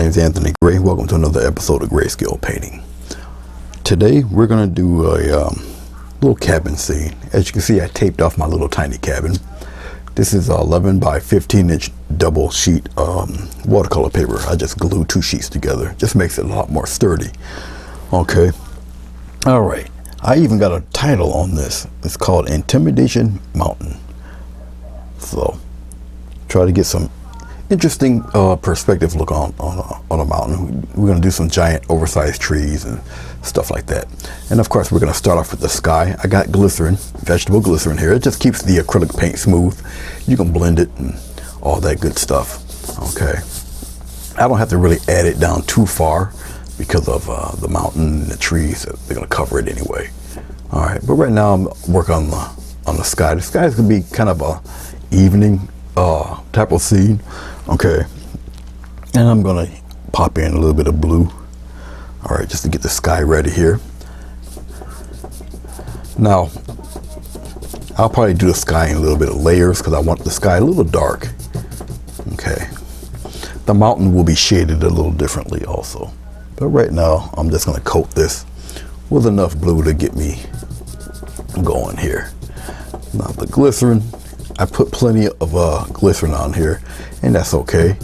name is Anthony Gray. Welcome to another episode of Grayscale Painting. Today we're going to do a little cabin scene. As you can see, I taped off my little tiny cabin. This is 11 by 15 inch double sheet watercolor paper. I just glued 2 sheets together. Just makes it a lot more sturdy. Okay. All right. I even got a title on this. It's called Intimidation Mtn. So try to get some interesting perspective look on a mountain. We're going to do some giant oversized trees and stuff like that. And of course we're going to start off with the sky. I got glycerin, vegetable glycerin here. It just keeps the acrylic paint smooth. You can blend it and all that good stuff. Okay. I don't have to really add it down too far because of the mountain and the trees. They're going to cover it anyway. All right. But right now I'm working on the sky. The sky is going to be kind of a evening type of scene. Okay, and I'm gonna pop in a little bit of blue. All right, just to get the sky ready here. Now I'll probably do the sky in a little bit of layers because I want the sky a little dark. Okay, the mountain will be shaded a little differently also, but right now I'm just gonna coat this with enough blue to get me going here. Now the glycerin, I put plenty of glycerin on here, and that's okay.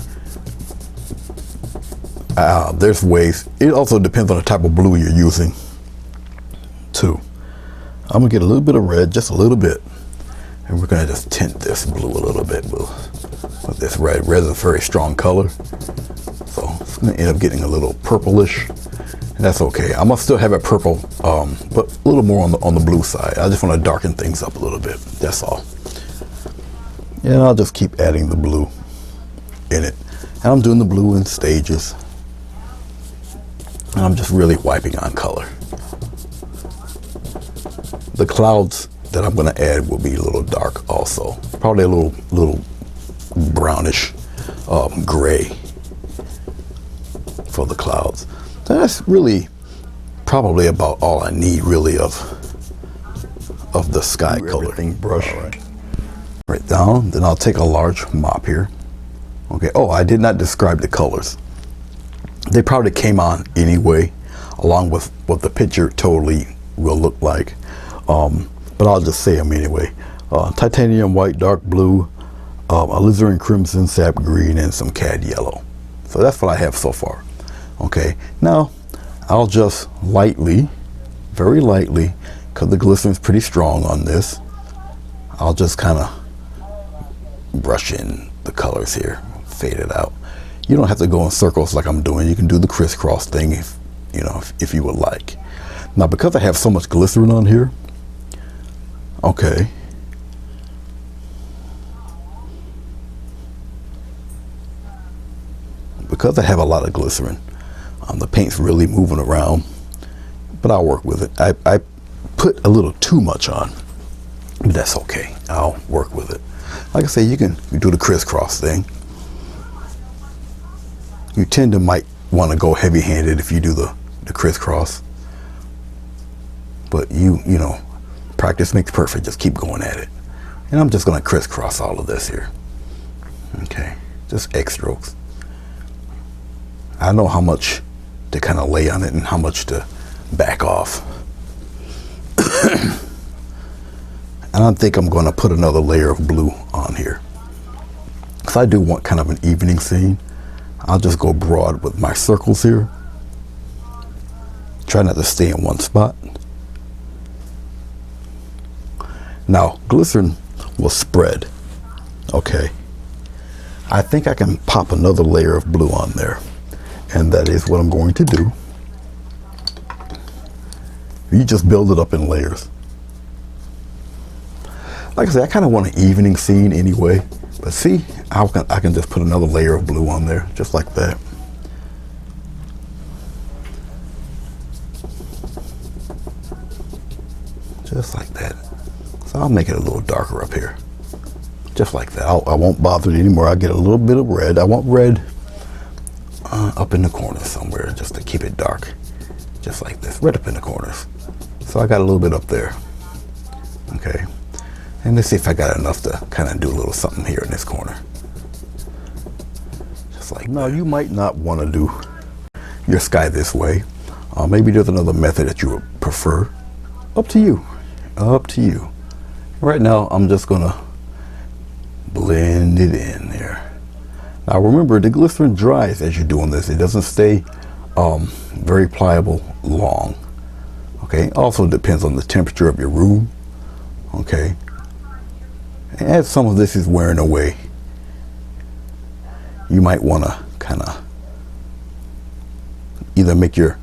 There's ways. It also depends on the type of blue you're using too. I'm gonna get a little bit of red, just a little bit, and we're gonna just tint this blue a little bit with this red. Red is a very strong color, so it's gonna end up getting a little purplish, and that's okay. I'm gonna still have it purple, but a little more on the blue side. I just want to darken things up a little bit. That's all. And I'll just keep adding the blue in it. And I'm doing the blue in stages. And I'm just really wiping on color. The clouds that I'm going to add will be a little dark also. Probably a little brownish gray for the clouds. So that's really probably about all I need really of the sky color. Everything brush. All right. Right down, then I'll take a large mop here. Okay, oh, I did not describe the colors. They probably came on anyway, along with what the picture totally will look like. But I'll just say them anyway. Titanium white, dark blue, alizarin crimson, sap green, and some cad yellow. So that's what I have so far. Okay, now I'll just lightly, very lightly, because the glycerin's pretty strong on this, I'll just kind of brush in the colors here, fade it out. You don't have to go in circles like I'm doing. You can do the crisscross thing if you would like. Now because I have so much glycerin on here, okay, because I have a lot of glycerin, the paint's really moving around, but I'll work with it. I put a little too much on, but that's okay. I'll work with it. Like I say, you can do the crisscross thing. You might want to go heavy-handed if you do the crisscross, but you know, practice makes perfect. Just keep going at it. And I'm just going to crisscross all of this here. Okay, just X strokes. I know how much to kind of lay on it and how much to back off. And I think I'm going to put another layer of blue on here. Because I do want kind of an evening scene. I'll just go broad with my circles here. Try not to stay in one spot. Now, glycerin will spread. Okay. I think I can pop another layer of blue on there. And that is what I'm going to do. You just build it up in layers. Like I said, I kind of want an evening scene anyway, but see, I can just put another layer of blue on there, just like that. Just like that. So I'll make it a little darker up here. Just like that. I won't bother it anymore. I'll get a little bit of red. I want red up in the corners somewhere, just to keep it dark. Just like this, right up in the corners. So I got a little bit up there. Okay. And let's see if I got enough to kind of do a little something here in this corner. Just like Now you might not want to do your sky this way. Maybe there's another method that you would prefer. Up to you. Up to you. Right now I'm just gonna blend it in there. Now remember, the glycerin dries as you're doing this. It doesn't stay very pliable long. Okay, also depends on the temperature of your room. Okay, and as some of this is wearing away, you might want to kind of either make your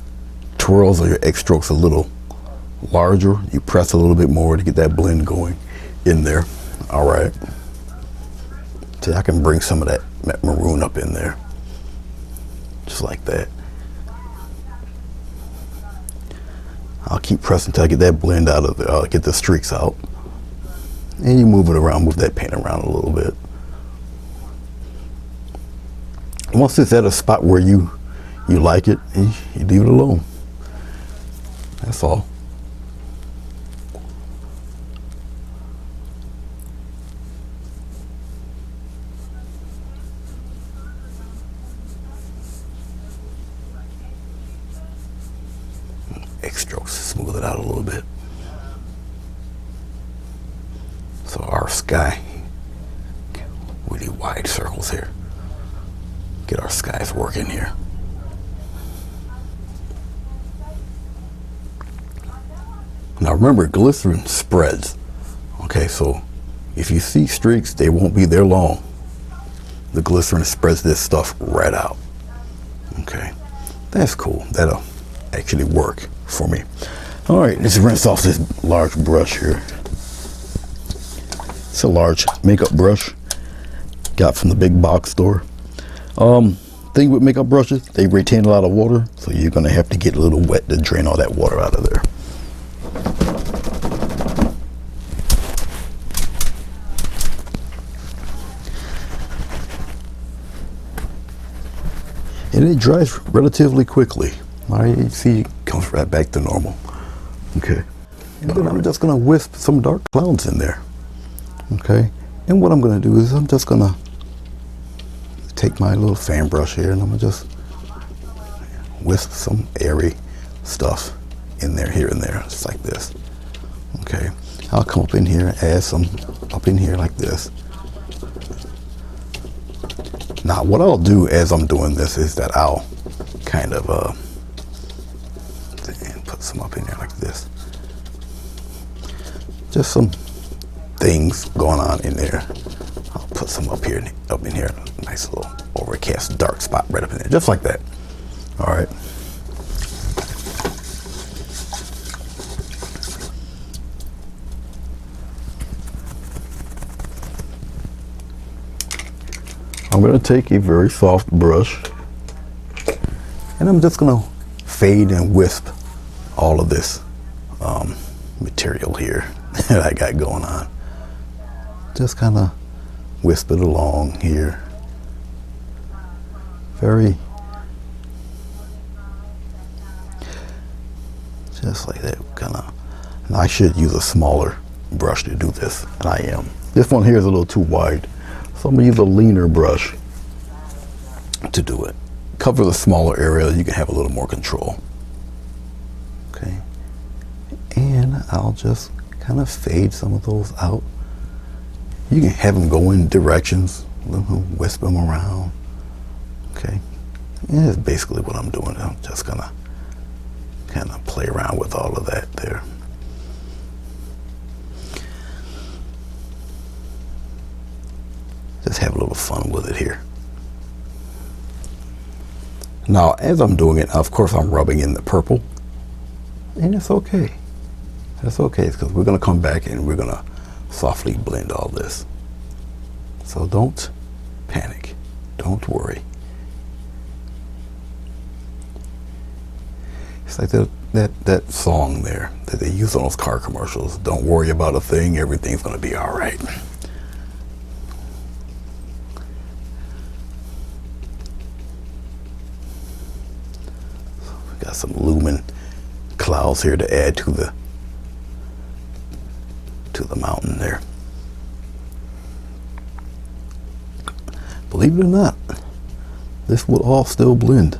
twirls or your X strokes a little larger. You press a little bit more to get that blend going in there. All right, so I can bring some of that maroon up in there, just like that. I'll keep pressing until I get that blend out of there. Get the streaks out. And you move it around, move that paint around a little bit. Once it's at a spot where you like it, you leave it alone. That's all. X strokes, smooth it out a little bit. So our sky, really wide circles here. Get our skies working here. Now remember, glycerin spreads. Okay, so if you see streaks, they won't be there long. The glycerin spreads this stuff right out. Okay, that's cool. That'll actually work for me. All right, let's rinse off this large brush here. It's a large makeup brush, got from the big box store. Thing with makeup brushes, they retain a lot of water, so you're gonna have to get a little wet to drain all that water out of there. And it dries relatively quickly. All right, you see, it comes right back to normal. Okay, and then I'm just gonna wisp some dark clouds in there. Okay, and what I'm gonna do is I'm just gonna take my little fan brush here and I'm gonna just wisp some airy stuff in there, here and there, just like this. Okay, I'll come up in here and add some up in here like this. Now what I'll do as I'm doing this is that I'll kind of put some up in there like this. Just some things going on in there. I'll put some up in here, nice little overcast dark spot right up in there, just like that. All right. I'm going to take a very soft brush and I'm just going to fade and wisp all of this material here that I got going on. Just kind of wisp it along here. Very, just like that, kind of. And I should use a smaller brush to do this, and I am. This one here is a little too wide, so I'm gonna use a leaner brush to do it. Cover the smaller area, you can have a little more control. Okay, and I'll just kind of fade some of those out. You can have them go in directions, wisp them around. Okay, and that's basically what I'm doing. I'm just gonna kind of play around with all of that there. Just have a little fun with it here. Now, as I'm doing it, of course, I'm rubbing in the purple, and it's okay. That's okay, because we're gonna come back and we're gonna softly blend all this. So don't panic, don't worry. It's like that song there that they use on those car commercials. Don't worry about a thing, everything's gonna be all right. So we got some Lumen Clouds here to add to the mountain there. Believe it or not, this will all still blend.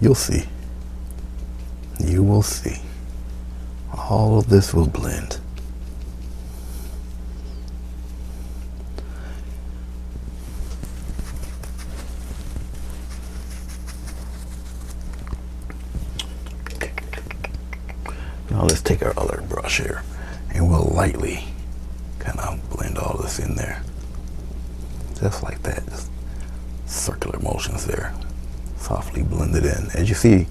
You'll see. You will see. All of this will blend. Now let's take our other brush here and we'll lightly kind of blend all this in there. Just like that. Just circular motions there. Softly blend it in. As you see,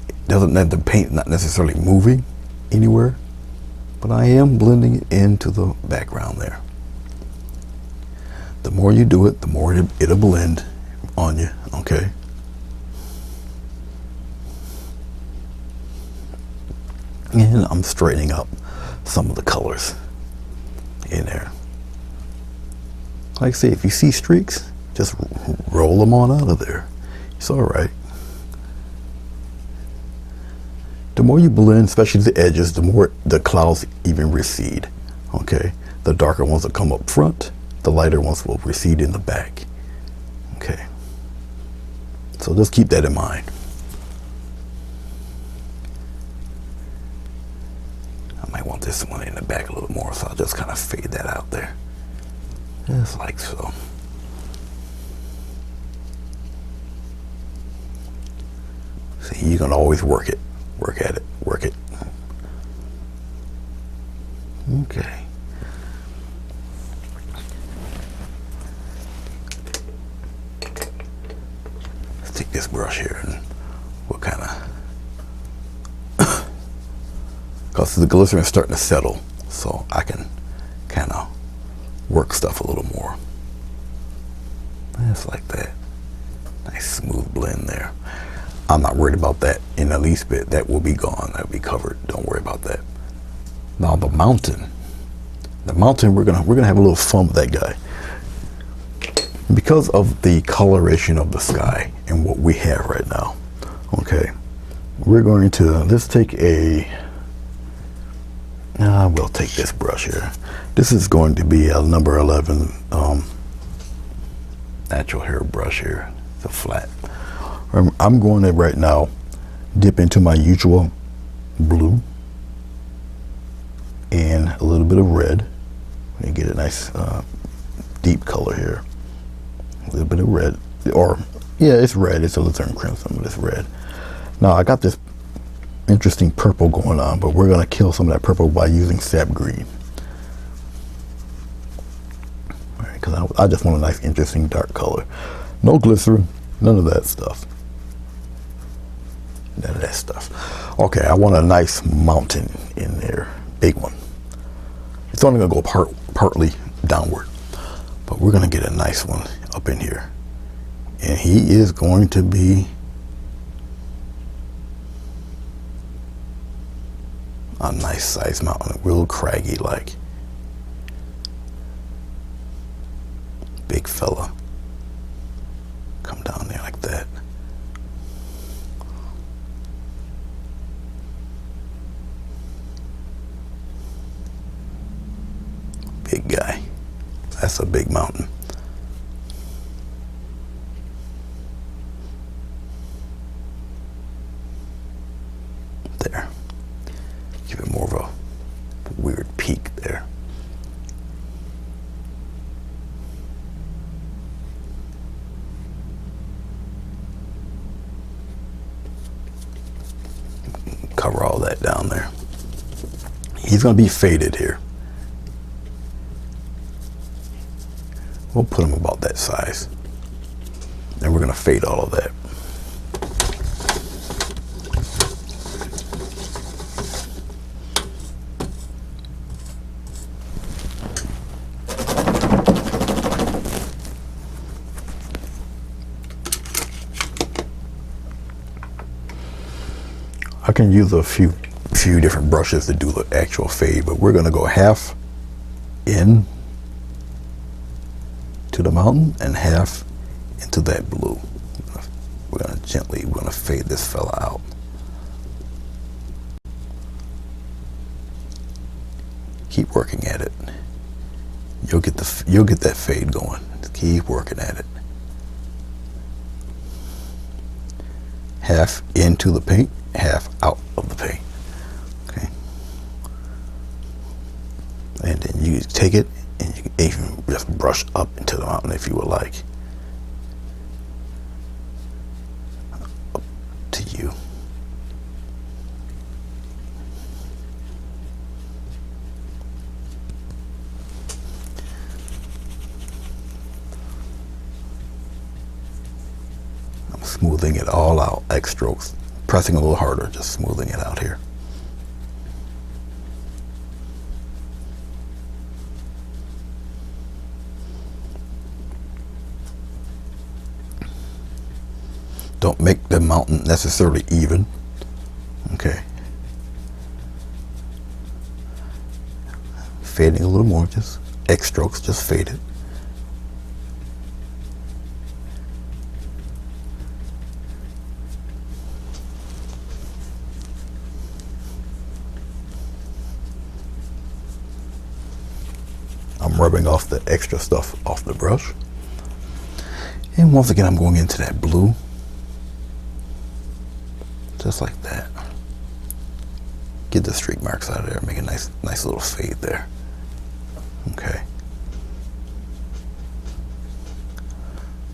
it doesn't have the paint not necessarily moving anywhere, but I am blending it into the background there. The more you do it, the more it'll blend on you, okay? And I'm straightening up some of the colors in there. Like I say, if you see streaks, just roll them on out of there. It's all right. The more you blend, especially the edges, the more the clouds even recede, okay? The darker ones will come up front, the lighter ones will recede in the back, okay? So just keep that in mind. I might want this one in the back a little more, so I'll just kind of fade that out there. Just like so. See, you can always work it. Work at it. Work it. Okay. Let's take this brush here and we'll kind of, because the glycerin is starting to settle, so I can kind of work stuff a little more. Just like that. Nice smooth blend there. I'm not worried about that in the least bit. That will be gone. That will be covered. Don't worry about that. Now the mountain. The mountain, we're gonna have a little fun with that guy. Because of the coloration of the sky and what we have right now. Okay. We're going to, let's take a, we'll take this brush here. This is going to be a number 11 natural hair brush here. It's a flat. I'm going to right now dip into my usual blue and a little bit of red and get a nice deep color here. A little bit of red, or yeah, it's red. It's a Lutheran crimson, but it's red. Now I got this interesting purple going on, but we're gonna kill some of that purple by using sap green. All right, because I just want a nice, interesting dark color. No glycerin, none of that stuff. None of that stuff. Okay, I want a nice mountain in there, big one. It's only gonna go partly downward, but we're gonna get a nice one up in here. And he is going to be a nice size mountain, real craggy like. Big fella. Come down there like that. Big guy. That's a big mountain. There. Give it more of a weird peak there. Cover all that down there. He's going to be faded here. We'll put him about that size. And we're going to fade all of that. I can use a few different brushes to do the actual fade, but we're going to go half in to the mountain and half into that blue. We're going to fade this fella out. Keep working at it. You'll get that fade going. Just keep working at it. half into the paint, half out of the paint. Okay. And then you take it and you can even just brush up into the mountain if you would like. Up to you. I'm smoothing it all out, X strokes, pressing a little harder, just smoothing it out here. Don't make the mountain necessarily even. Okay. Fading a little more, just X strokes, just fade it. I'm rubbing off the extra stuff off the brush. And once again, I'm going into that blue. Just like that. Get the streak marks out of there. Make a nice little fade there. Okay.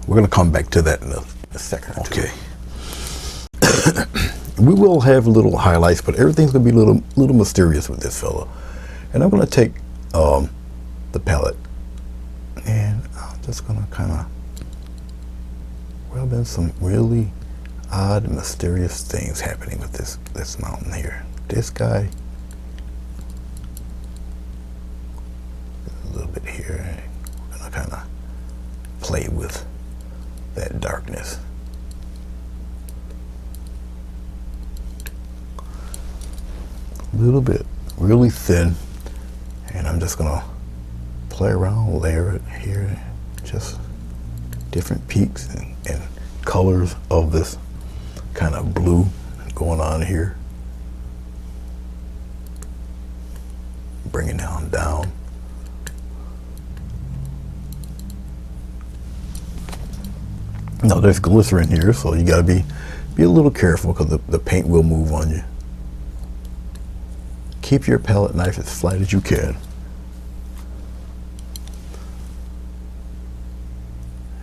We're going to come back to that in a second. Okay. We will have little highlights, but everything's going to be a little mysterious with this fella. And I'm going to take the palette, and I'm just going to kind of rub in some really odd and mysterious things happening with this mountain here. This guy, a little bit here. I'm gonna kind of play with that darkness. A little bit, really thin, and I'm just gonna play around, layer it here, just different peaks and colors of this kind of blue going on here. Bring it down. Now there's glycerin here, so you gotta be a little careful because the paint will move on you. Keep your palette knife as flat as you can.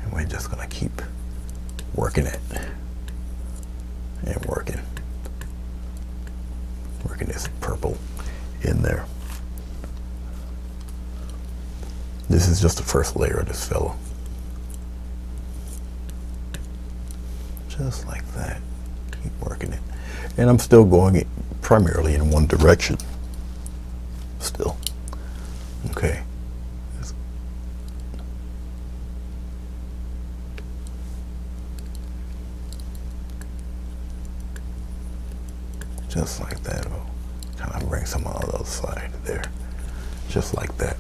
And we're just gonna keep working it. And working this purple in there. This is just the first layer of this fellow. Just like that. Keep working it. And I'm still going it primarily in one direction. Still. Okay. Just like that. Oh, kind of bring some on the other side there. Just like that.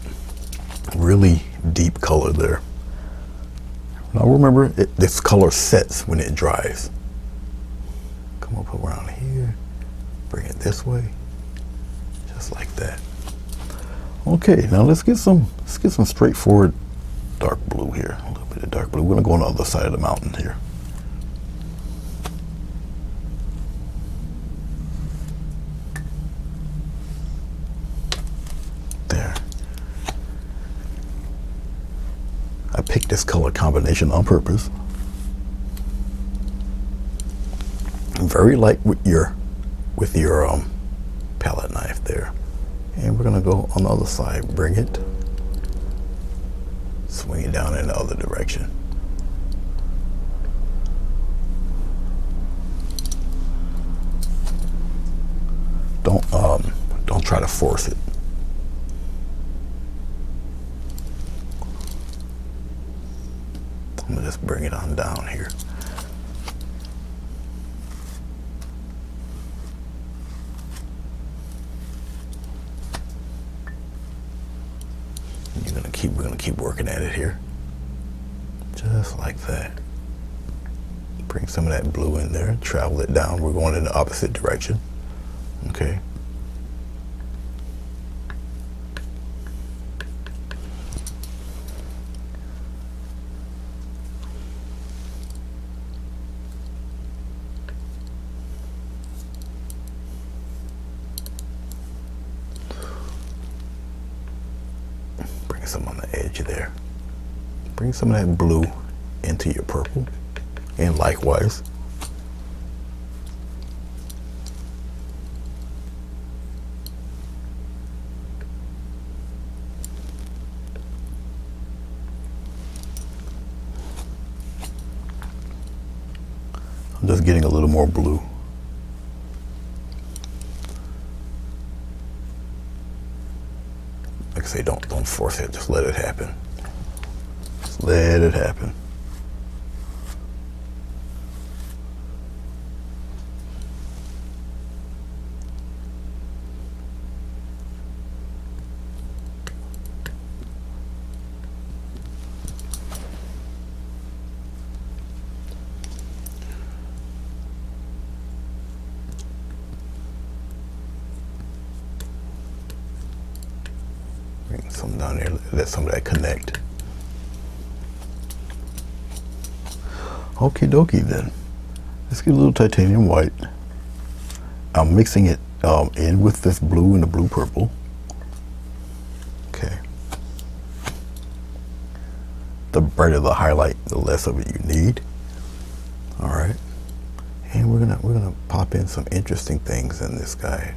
Really deep color there. Now remember, this color sets when it dries. Come up around here. Bring it this way. Just like that. Okay, now let's get some straightforward dark blue here. A little bit of dark blue. We're gonna go on the other side of the mountain here. I picked this color combination on purpose. Very light with your palette knife there. And we're gonna go on the other side, bring it, swing it down in the other direction. Don't try to force it. I'm gonna just bring it on down here. We're gonna keep working at it here. Just like that. Bring some of that blue in there, travel it down. We're going in the opposite direction. Okay. Bring some on the edge there. Bring some of that blue into your purple, and likewise. I'm just getting a little more blue. Like I say, don't force it, just let it happen. Just let it happen. Bring some down there, let some of that connect. Okie dokie then. Let's get a little titanium white. I'm mixing it in with this blue and the blue purple. Okay. The brighter the highlight, the less of it you need. All right. And we're gonna pop in some interesting things in this guy.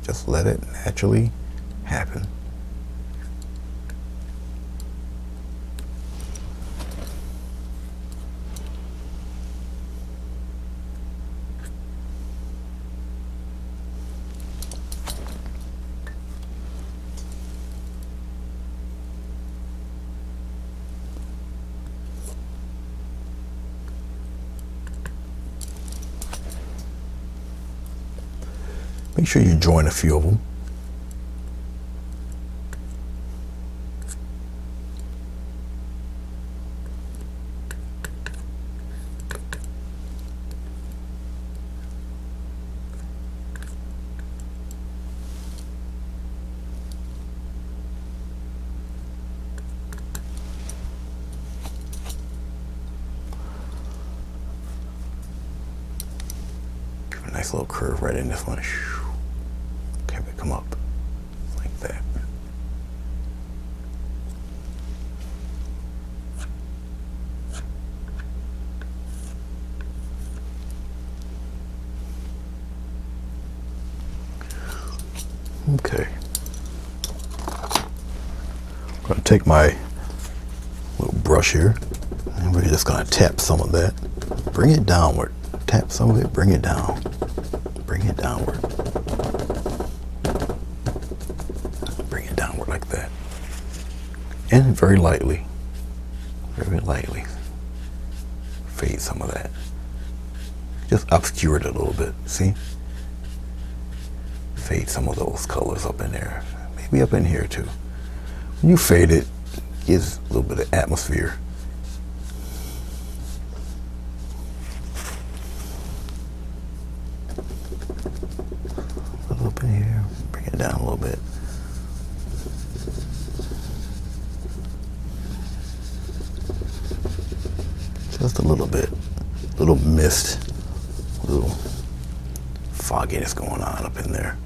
Just let it naturally happen. Make sure you join a few of them. Give a nice little curve right in this one. Okay, we come up like that. Okay. I'm going to take my little brush here and we're just going to tap some of that. Bring it downward. Tap some of it, bring it down. Bring it downward. Bring it downward like that. And very lightly. Very lightly. Fade some of that. Just obscure it a little bit. See? Fade some of those colors up in there. Maybe up in here too. When you fade it, gives a little bit of atmosphere. A little bit here. Bring it down a little bit. Just a little bit. Little mist. Little fogginess going on up in there.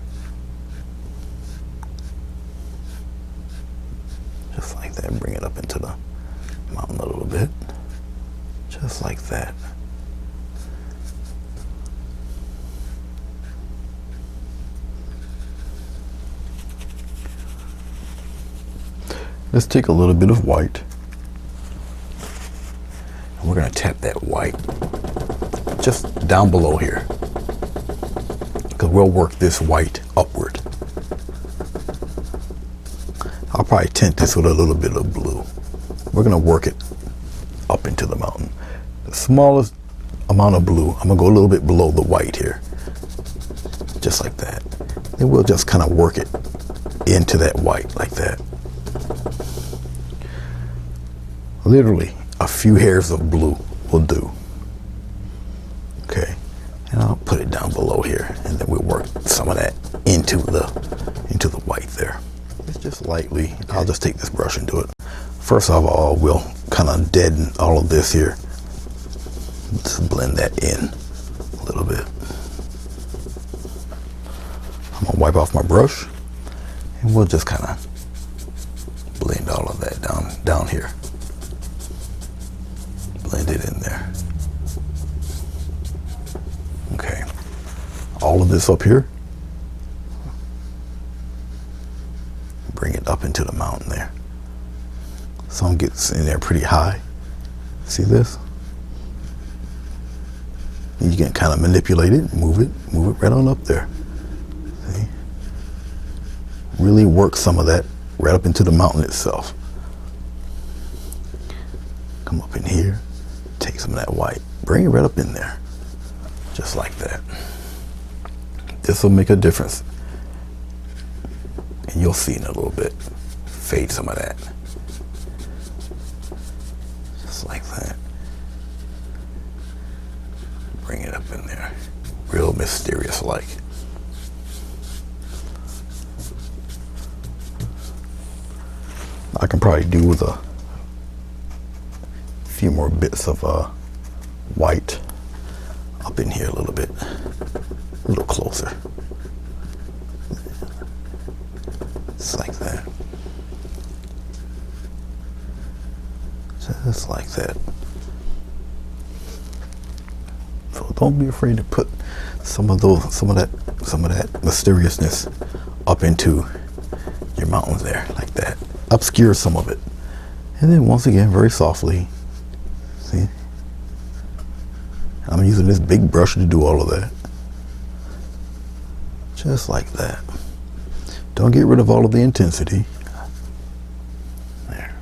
Just like that. Bring it up into the mountain a little bit. Just like that. Let's take a little bit of white. And we're going to tap that white just down below here. Because we'll work this white upward. I'll probably tint this with a little bit of blue. We're going to work it up into the mountain. The smallest amount of blue, I'm going to go a little bit below the white here. Just like that. And we'll just kind of work it into that white like that. Literally a few hairs of blue will do. Okay. And I'll put it down below here and then we'll work some of that into the white there. It's just lightly, I'll just take this brush and do it. First of all, we'll kind of deaden all of this here. Just blend that in a little bit. I'm gonna wipe off my brush And we'll just kind of blend all of that down here. Blend it in there. Okay. All of this up here. Bring it up into the mountain there. Some gets in there pretty high. See this? You can kind of manipulate it, move it right on up there. See? Really work some of that right up into the mountain itself. Come up in here, take some of that white, bring it right up in there. Just like that. This will make a difference. And you'll see in a little bit. Fade some of that. Just like that. Bring it up in there. Real mysterious like. I can probably do with a few more bits of white up in here a little bit. A little closer. Just like that. Just like that. So don't be afraid to put some of that mysteriousness up into your mountains there, like that. Obscure some of it. And then once again, very softly. See? I'm using this big brush to do all of that. Just like that. Don't get rid of all of the intensity. There.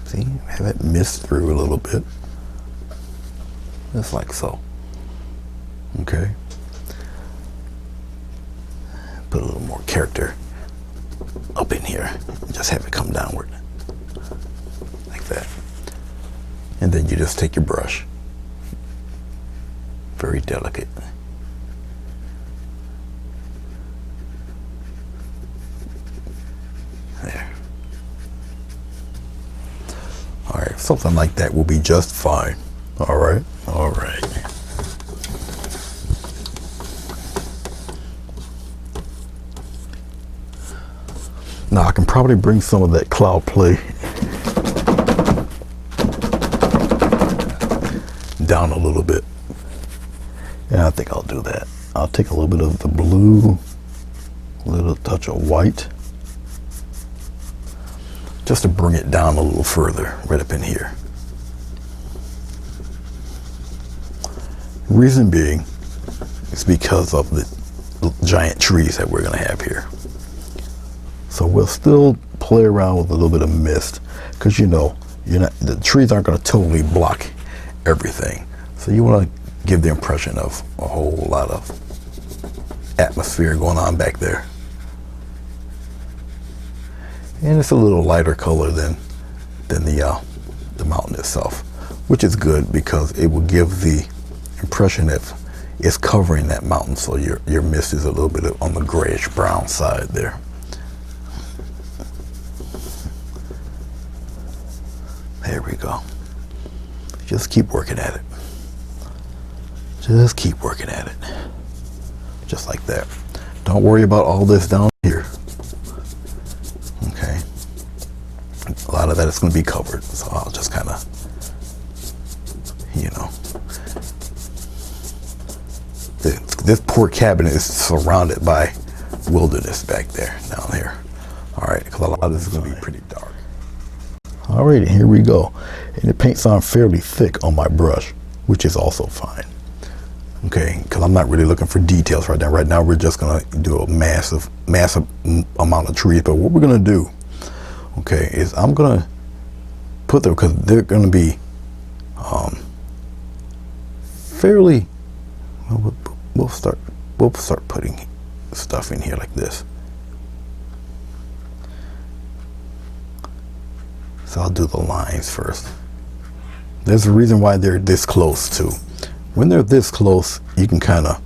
See, have it mist through a little bit. Just like so. Okay. Put a little more character up in here. Just have it come downward. Like that. And then you just take your brush. Very delicate. There. All right, something like that will be just fine. All right, all right. Now I can probably bring some of that cloud play down a little bit. Yeah, I think I'll do that. I'll take a little bit of the blue, a little touch of white, just to bring it down a little further, right up in here. Reason being is because of the giant trees that we're gonna have here. So we'll still play around with a little bit of mist, because the trees aren't gonna totally block everything. So you wanna give the impression of a whole lot of atmosphere going on back there. And it's a little lighter color than the mountain itself, which is good because it will give the impression that it's covering that mountain, so your mist is a little bit on the grayish brown side there. There we go. Just keep working at it. Just keep working at it. Just like that. Don't worry about all this down here. Okay. A lot of that is going to be covered. So I'll just kind of, this poor cabin is surrounded by wilderness back there, down here. All right, because a lot of this is going to be pretty dark. All right, here we go. And the paint's on fairly thick on my brush, which is also fine. Okay, because I'm not really looking for details right now. Right now, we're just going to do a massive amount of trees. But what we're going to do, okay, is I'm going to put them, because they're going to be fairly, we'll start putting stuff in here like this. So I'll do the lines first. There's a reason why they're this close too. When they're this close, you can kind of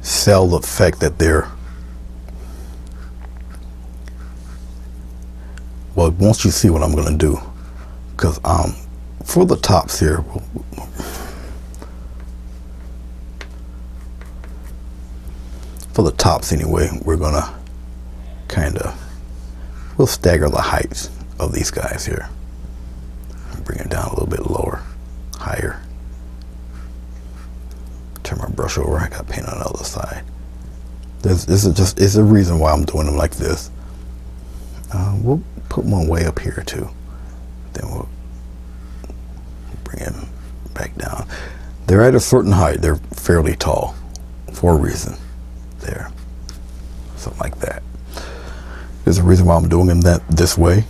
sell the fact that they're, well, once you see what I'm going to do, because for the tops here, for the tops anyway, we're gonna we'll stagger the heights of these guys here. Bring it down a little bit lower, higher. Turn my brush over. I got paint on the other side. This is just, it's a reason why I'm doing them like this. We'll put one way up here too. Then we'll bring it back down. They're at a certain height. They're fairly tall for a reason. There, something like that. There's a reason why I'm doing them this way.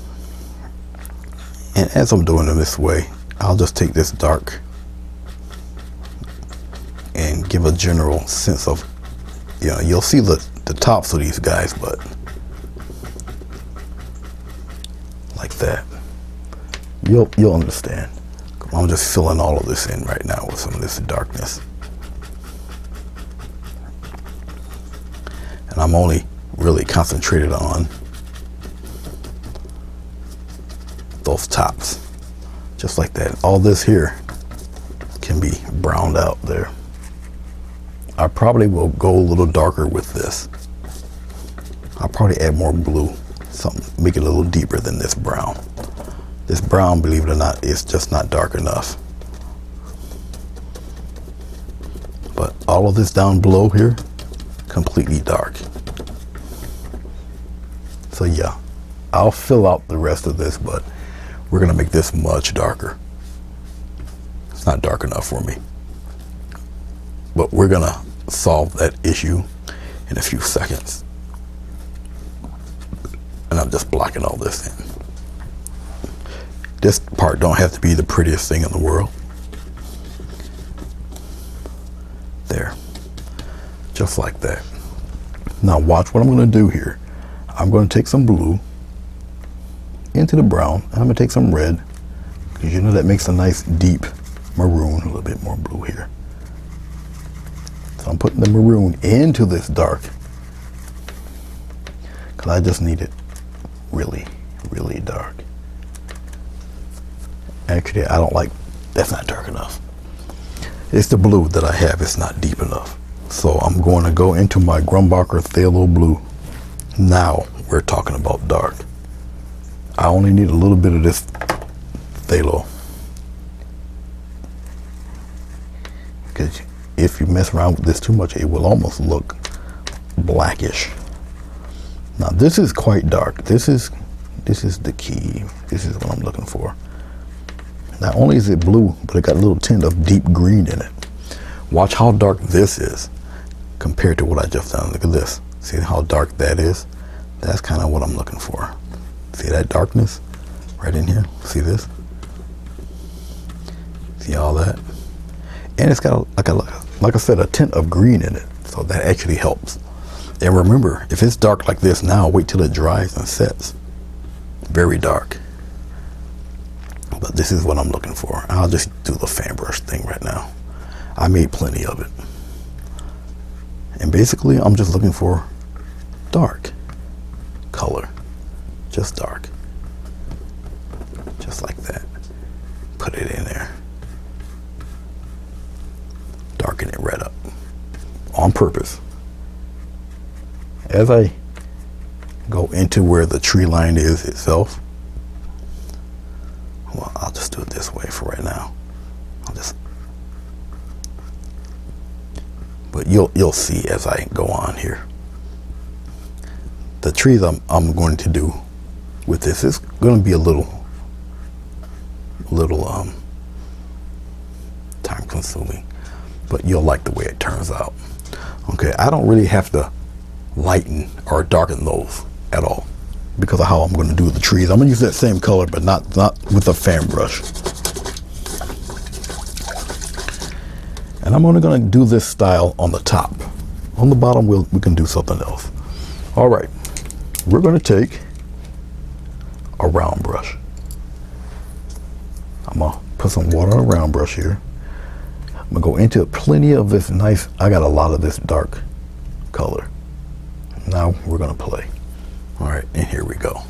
And as I'm doing them this way, I'll just take this dark and give a general sense of, you'll see the tops of these guys, but like that. You'll understand. I'm just filling all of this in right now with some of this darkness. And I'm only really concentrated on those tops, just like that. All this here can be browned out there. I probably will go a little darker with this. I'll probably add more blue, something, make it a little deeper than this brown. This brown, believe it or not, is just not dark enough. But all of this down below here, completely dark. So yeah, I'll fill out the rest of this, but we're gonna make this much darker. It's not dark enough for me. But we're gonna solve that issue in a few seconds. And I'm just blocking all this in. This part don't have to be the prettiest thing in the world. There, just like that. Now watch what I'm gonna do here. I'm gonna take some blue into the brown. I'm gonna take some red, because that makes a nice deep maroon. A little bit more blue here. So I'm putting the maroon into this dark, because I just need it really, really dark. Actually, I don't like, that's not dark enough. It's the blue that I have, it's not deep enough. So I'm going to go into my Grumbacher Phthalo blue. Now we're talking about dark. I only need a little bit of this phthalo, because if you mess around with this too much, it will almost look blackish. Now this is quite dark. This is the key. This is what I'm looking for. Not only is it blue, but it got a little tint of deep green in it. Watch how dark this is compared to what I just done. Look at this. See how dark that is? That's kind of what I'm looking for. See that darkness right in here? See this? See all that? And it's got like I said, a tint of green in it. So that actually helps. And remember, if it's dark like this now, wait till it dries and sets. Very dark. But this is what I'm looking for. I'll just do the fan brush thing right now. I made plenty of it. And basically, I'm just looking for dark color. Just dark. Just like that. Put it in there. Darken it right up. On purpose. As I go into where the tree line is itself, well, I'll just do it this way for right now. But you'll see as I go on here. The trees I'm going to do with this is going to be a little time consuming, but you'll like the way it turns out. Okay, I don't really have to lighten or darken those at all because of how I'm going to do the trees. I'm going to use that same color, but not with a fan brush. And I'm only going to do this style on the top. On the bottom, we can do something else. All right, we're going to take a round brush. I'm going to put some water on a round brush here. I'm going to go into plenty of this nice, I got a lot of this dark color. Now we're going to play. All right, and here we go.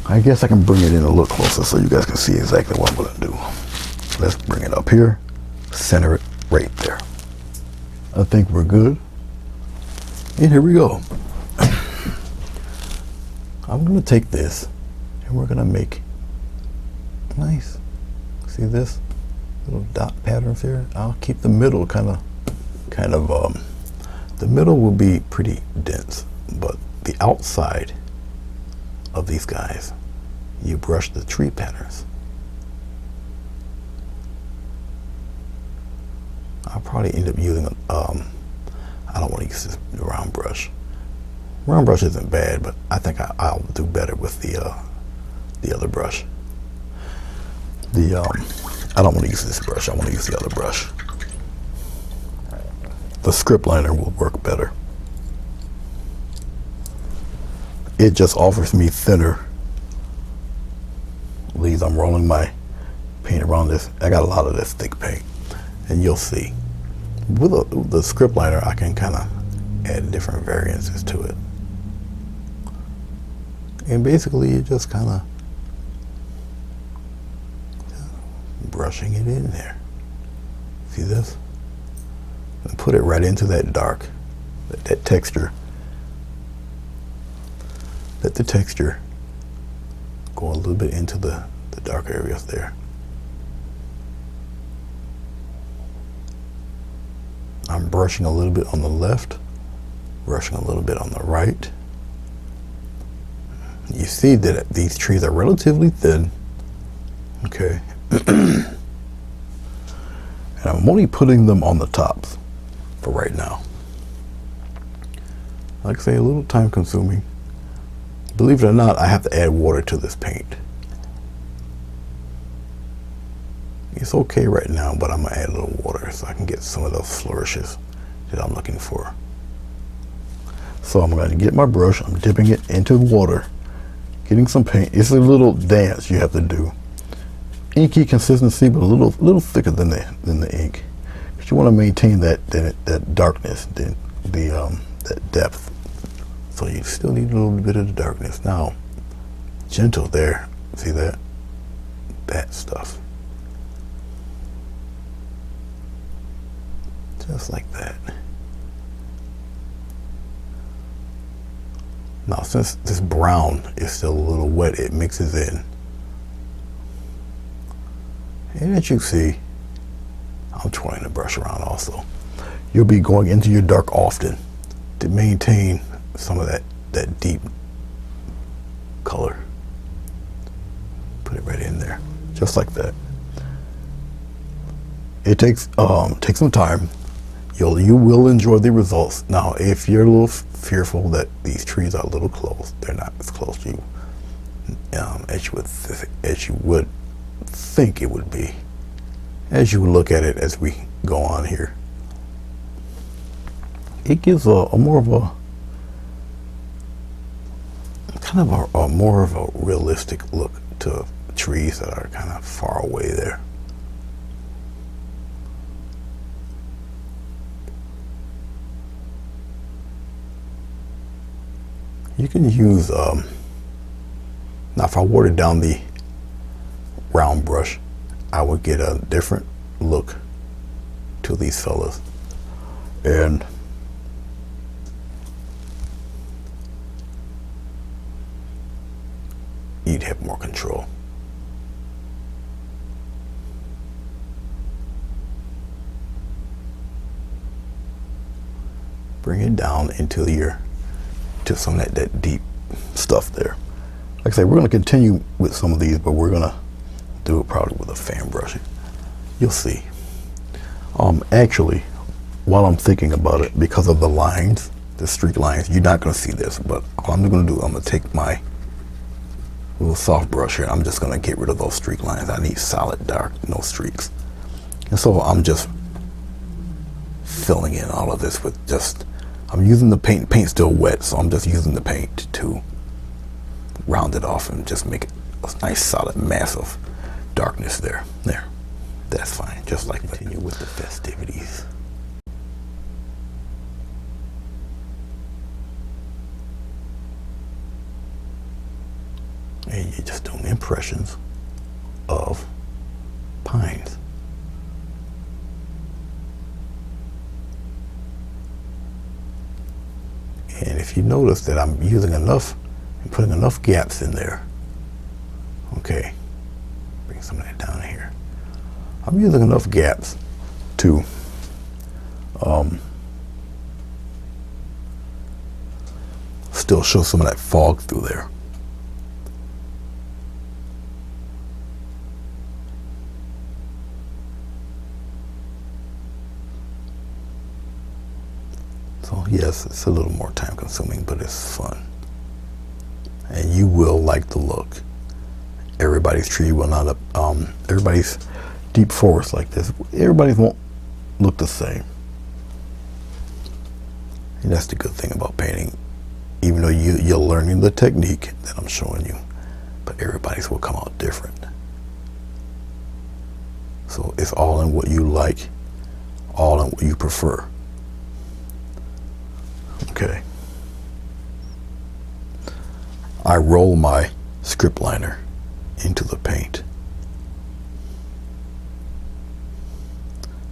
I guess I can bring it in a little closer so you guys can see exactly what I'm going to do. Let's bring it up here, center it right there. I think we're good. And here we go. I'm going to take this and we're going to make nice. See this little dot patterns here? I'll keep the middle the middle will be pretty dense, but the outside of these guys, you brush the tree patterns. I'll probably end up using I don't want to use this round brush. Round brush isn't bad, but I think I'll do better with the other brush. I don't want to use this brush. I want to use the other brush. The script liner will work better. It just offers me thinner leaves. I'm rolling my paint around this. I got a lot of this thick paint, and you'll see. With the script liner, I can kind of add different variances to it. And basically, you're just kind of brushing it in there. See this? And put it right into that dark, that texture. Let the texture go a little bit into the dark areas there. I'm brushing a little bit on the left, brushing a little bit on the right. You see that these trees are relatively thin. Okay. And I'm only putting them on the tops for right now. Like I say, a little time consuming. Believe it or not, I have to add water to this paint. It's okay right now, but I'm gonna add a little water so I can get some of those flourishes that I'm looking for. So I'm gonna get my brush, I'm dipping it into water, getting some paint. It's a little dance you have to do. Inky consistency, but a little thicker than the ink. But you want to maintain that darkness, that depth. So you still need a little bit of the darkness. Now, gentle there. See that? That stuff. Just like that. Now, since this brown is still a little wet, it mixes in. And as you see, I'm twirling the brush around also. You'll be going into your dark often to maintain some of that deep color. Put it right in there, just like that. It takes some time. You will enjoy the results. Now, if you're a little fearful that these trees are a little close, they're not as close to you as you would think it would be, as you look at it as we go on here. It gives a more of a kind of a more of a realistic look to trees that are kind of far away there. You can use now if I watered down the round brush, I would get a different look to these fellas, and you'd have more control. Bring it down into to some of that deep stuff there. Like I say, we're going to continue with some of these, but we're going to do it probably with a fan brush. You'll see. Actually, while I'm thinking about it, because of the lines, the streak lines, you're not going to see this, but all I'm going to do, I'm going to take my little soft brush here. I'm just going to get rid of those streak lines. I need solid dark, no streaks. And so I'm just filling in all of this with I'm using the paint. Paint's still wet, so I'm just using the paint to round it off and just make it a nice solid mass of darkness there. There. That's fine. Just like that. Continue with the festivities. And you're just doing impressions of pines. if you notice that I'm using enough and putting enough gaps in there, okay, bring some of that down here. I'm using enough gaps to still show some of that fog through there. So yes, it's a little more time consuming, but it's fun. And you will like the look. Everybody's tree will not, everybody's deep forest like this, everybody's won't look the same. And that's the good thing about painting. Even though you're learning the technique that I'm showing you, but everybody's will come out different. So it's all in what you like, all in what you prefer. Okay. I roll my script liner into the paint.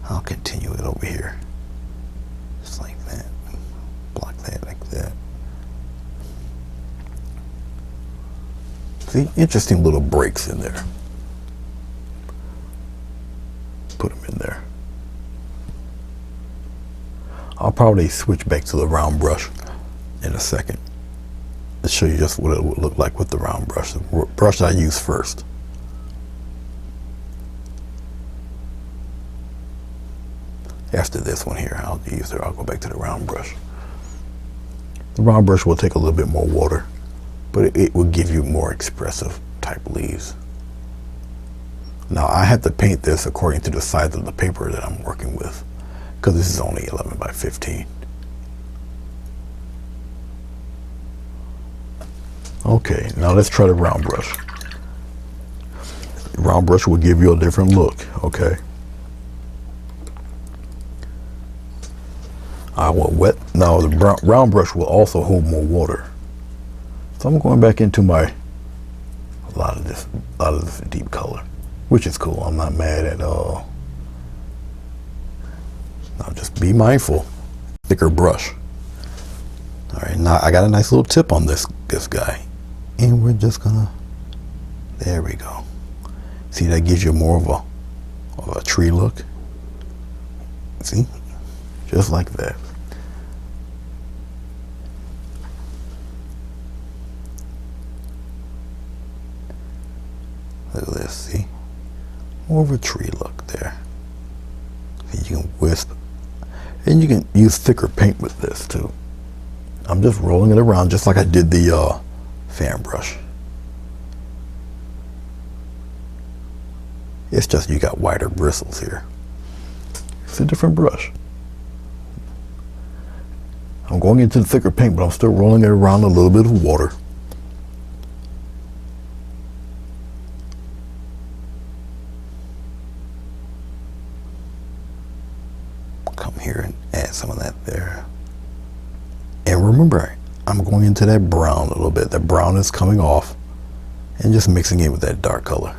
I'll continue it over here. Just like that. Block that like that. See, interesting little breaks in there. Put them in there. I'll probably switch back to the round brush in a second to show you just what it would look like with the round brush. The brush I use first. After this one here, I'll go back to the round brush. The round brush will take a little bit more water, but it will give you more expressive type leaves. Now I have to paint this according to the size of the paper that I'm working with, because this is only 11 by 15. Okay, now let's try the round brush. The round brush will give you a different look, okay? I will wet. Now the round brush will also hold more water. So I'm going back into a lot of this deep color, which is cool. I'm not mad at all. Now just be mindful. Thicker brush. All right, now I got a nice little tip on this guy, and we're just gonna. There we go. See, that gives you more of a tree look. See, just like that. Look at this, see? More of a tree look there. See, you can wisp. And you can use thicker paint with this too. I'm just rolling it around just like I did the fan brush. It's just you got wider bristles here. It's a different brush. I'm going into the thicker paint, but I'm still rolling it around a little bit of water. Come here and add some of that there. And remember, I'm going into that brown a little bit. That brown is coming off and just mixing it with that dark color.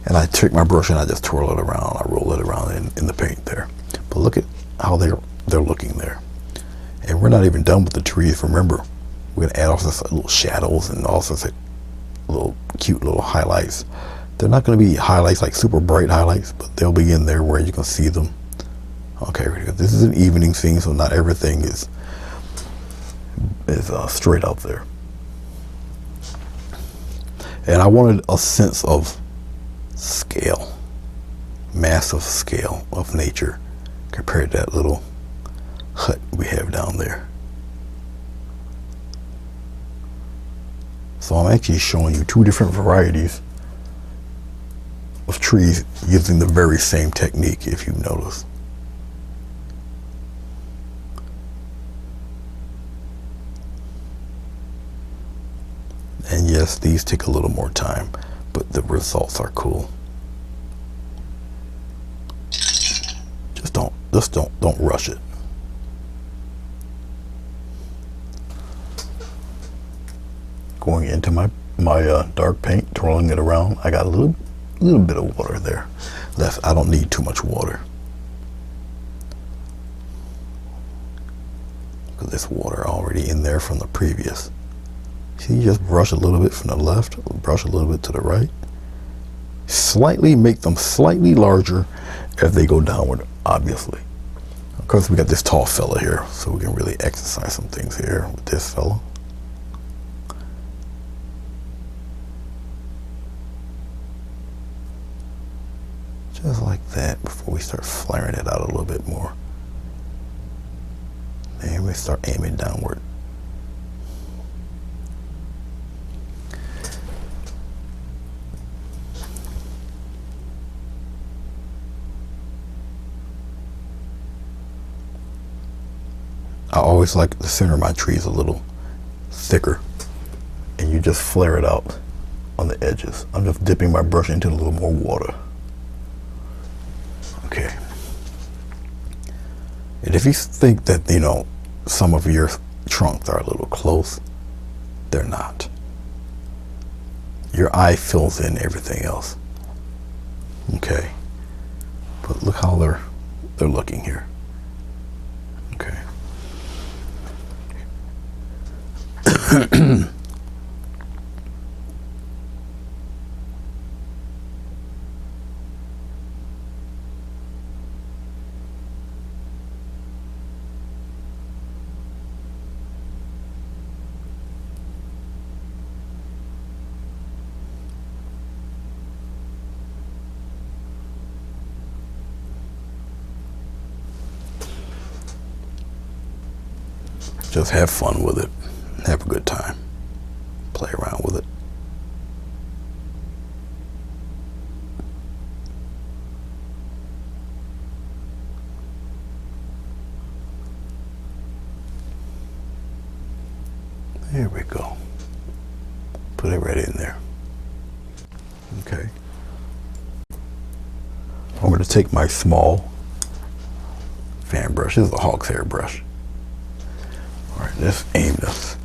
And I take my brush and I just twirl it around. I roll it around in the paint there. But look at how they're looking there. And we're not even done with the trees. Remember, we're gonna add all sorts of little shadows and all sorts of little cute little highlights. They're not going to be highlights like super bright highlights, but they'll be in there where you can see them. Okay, this is an evening scene, so not everything is straight out there. And I wanted a sense of scale, massive scale of nature compared to that little hut we have down there. So I'm actually showing you two different varieties of trees using the very same technique, if you notice. And yes, these take a little more time, but the results are cool. Just don't rush it. Going into my dark paint, twirling it around. I got a little bit of water there left. I don't need too much water. this water already in there from the previous. See, you just brush a little bit from the left, brush a little bit to the right. Slightly make them slightly larger as they go downward, obviously. Of course, we got this tall fella here, so we can really exercise some things here with this fella. Just like that before we start flaring it out a little bit more. And we start aiming downward. I always like the center of my trees a little thicker, and you just flare it out on the edges. I'm just dipping my brush into a little more water. Okay. And if you think that, you know, some of your trunks are a little close, they're not. Your eye fills in everything else. Okay. But look how they're looking here. Okay. Just have fun with it. Have a good time. Play around with it. There we go. Put it right in there. Okay. I'm going to take my small fan brush. This is a hawk's hair brush. All right, let's aim this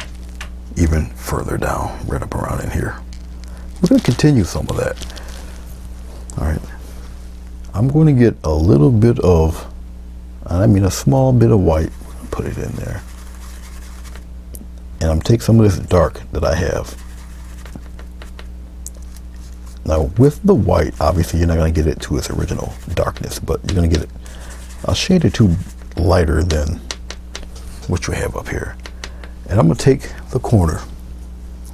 even further down, right up around in here. We're going to continue some of that. All right. I'm going to get a little bit of, I mean a small bit of white, put it in there. And I'm taking some of this dark that I have. Now with the white, obviously you're not going to get it to its original darkness, but you're going to get it a shade or two lighter than what you have up here. And I'm going to take the corner,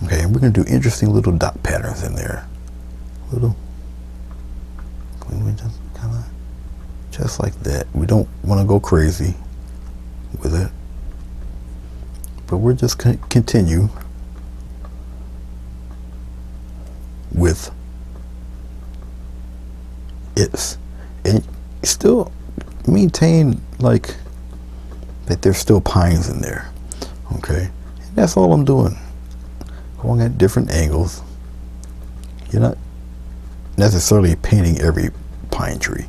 okay, and we're going to do interesting little dot patterns in there. Little, just kind of, just like that. We don't want to go crazy with it, but we're just going to continue with it, and still maintain like that there's still pines in there. Okay, and that's all I'm doing. Going at different angles. You're not necessarily painting every pine tree,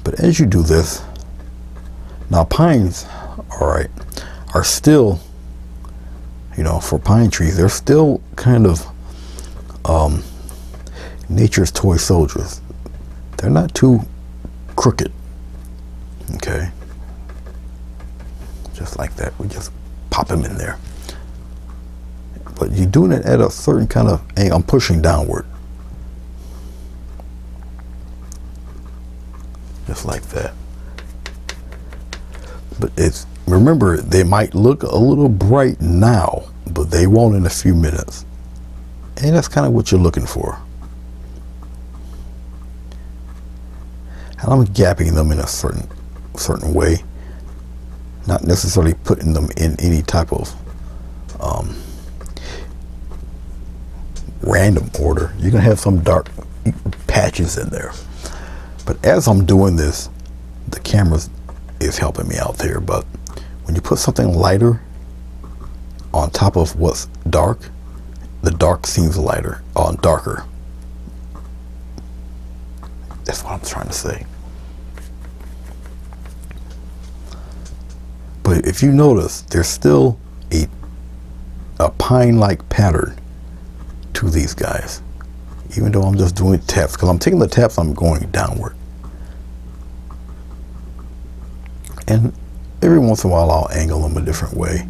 but as you do this, now pines, all right, are still, you know, for pine trees, they're still kind of nature's toy soldiers. They're not too crooked. Okay, just like that. We just pop them in there. But you're doing it at a certain kind of angle. I'm pushing downward. Just like that. But it's, remember, they might look a little bright now, but they won't in a few minutes. And that's kind of what you're looking for. And I'm gapping them in a certain way. Not necessarily putting them in any type of random order. You're gonna have some dark patches in there. But as I'm doing this, the camera is helping me out there. But when you put something lighter on top of what's dark, the dark seems lighter, darker. That's what I'm trying to say. But if you notice, there's still a pine-like pattern to these guys, even though I'm just doing taps. Because I'm taking the taps, I'm going downward. And every once in a while I'll angle them a different way.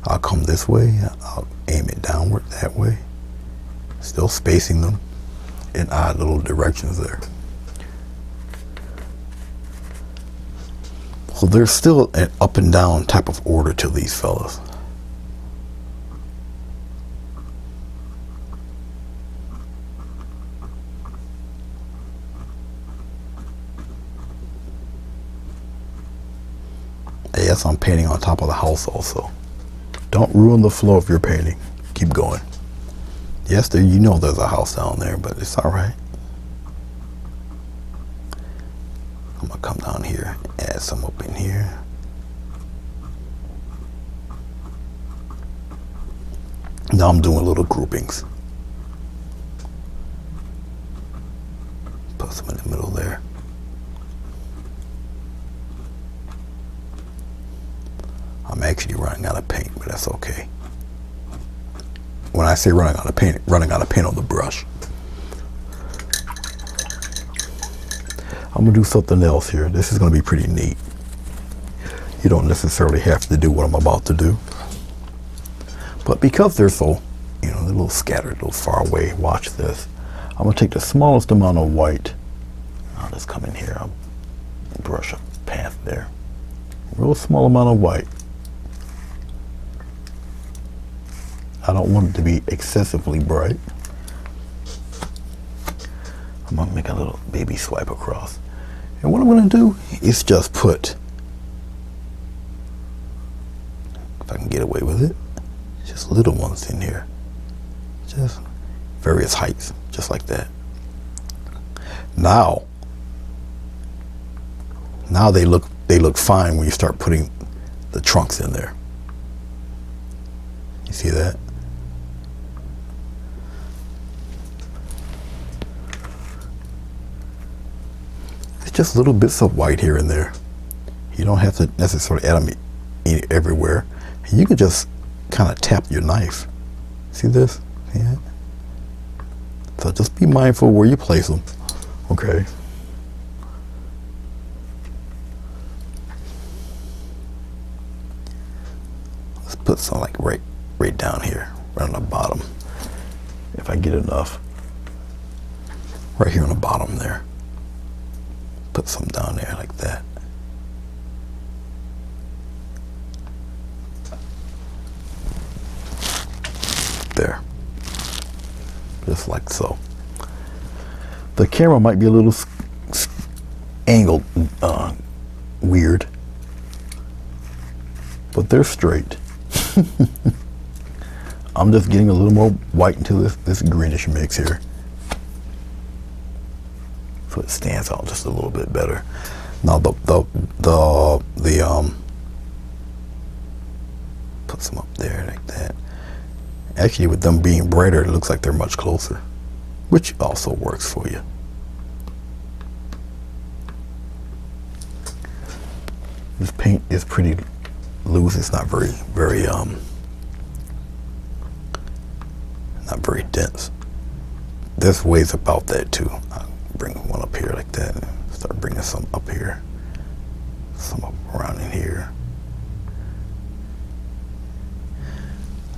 I'll come this way, I'll aim it downward that way, still spacing them in odd little directions there. So there's still an up and down type of order to these fellas. Yes, I'm painting on top of the house also. Don't ruin the flow of your painting. Keep going. Yes, there, you know there's a house down there, but it's all right. I'm gonna come down here, add some up in here. Now I'm doing little groupings. Put some in the middle there. I'm actually running out of paint, but that's okay. When I say running out of paint on the brush. I'm gonna do something else here. This is gonna be pretty neat. You don't necessarily have to do what I'm about to do. But because they're so, they're a little scattered, a little far away, watch this. I'm gonna take the smallest amount of white. I'll just come in here, I'll brush a path there. Real small amount of white. I don't want it to be excessively bright. I'm gonna make a little baby swipe across. And what I'm gonna do is just put, if I can get away with it, just little ones in here. Just various heights, just like that. Now they look fine when you start putting the trunks in there. You see that? Just little bits of white here and there. You don't have to necessarily add them everywhere. You can just kind of tap your knife. See this? Yeah. So just be mindful where you place them. Okay. Let's put some like right down here, right on the bottom. If I get enough. Right here on the bottom there. Put some down there like that. There. Just like so. The camera might be a little angled, weird, but they're straight. I'm just getting a little more white into this greenish mix here. So it stands out just a little bit better. Now the put some up there like that. Actually, with them being brighter, it looks like they're much closer, which also works for you. This paint is pretty loose. It's not very not very dense. There's ways about that too. Bring one up here like that and start bringing some up here, some up around in here.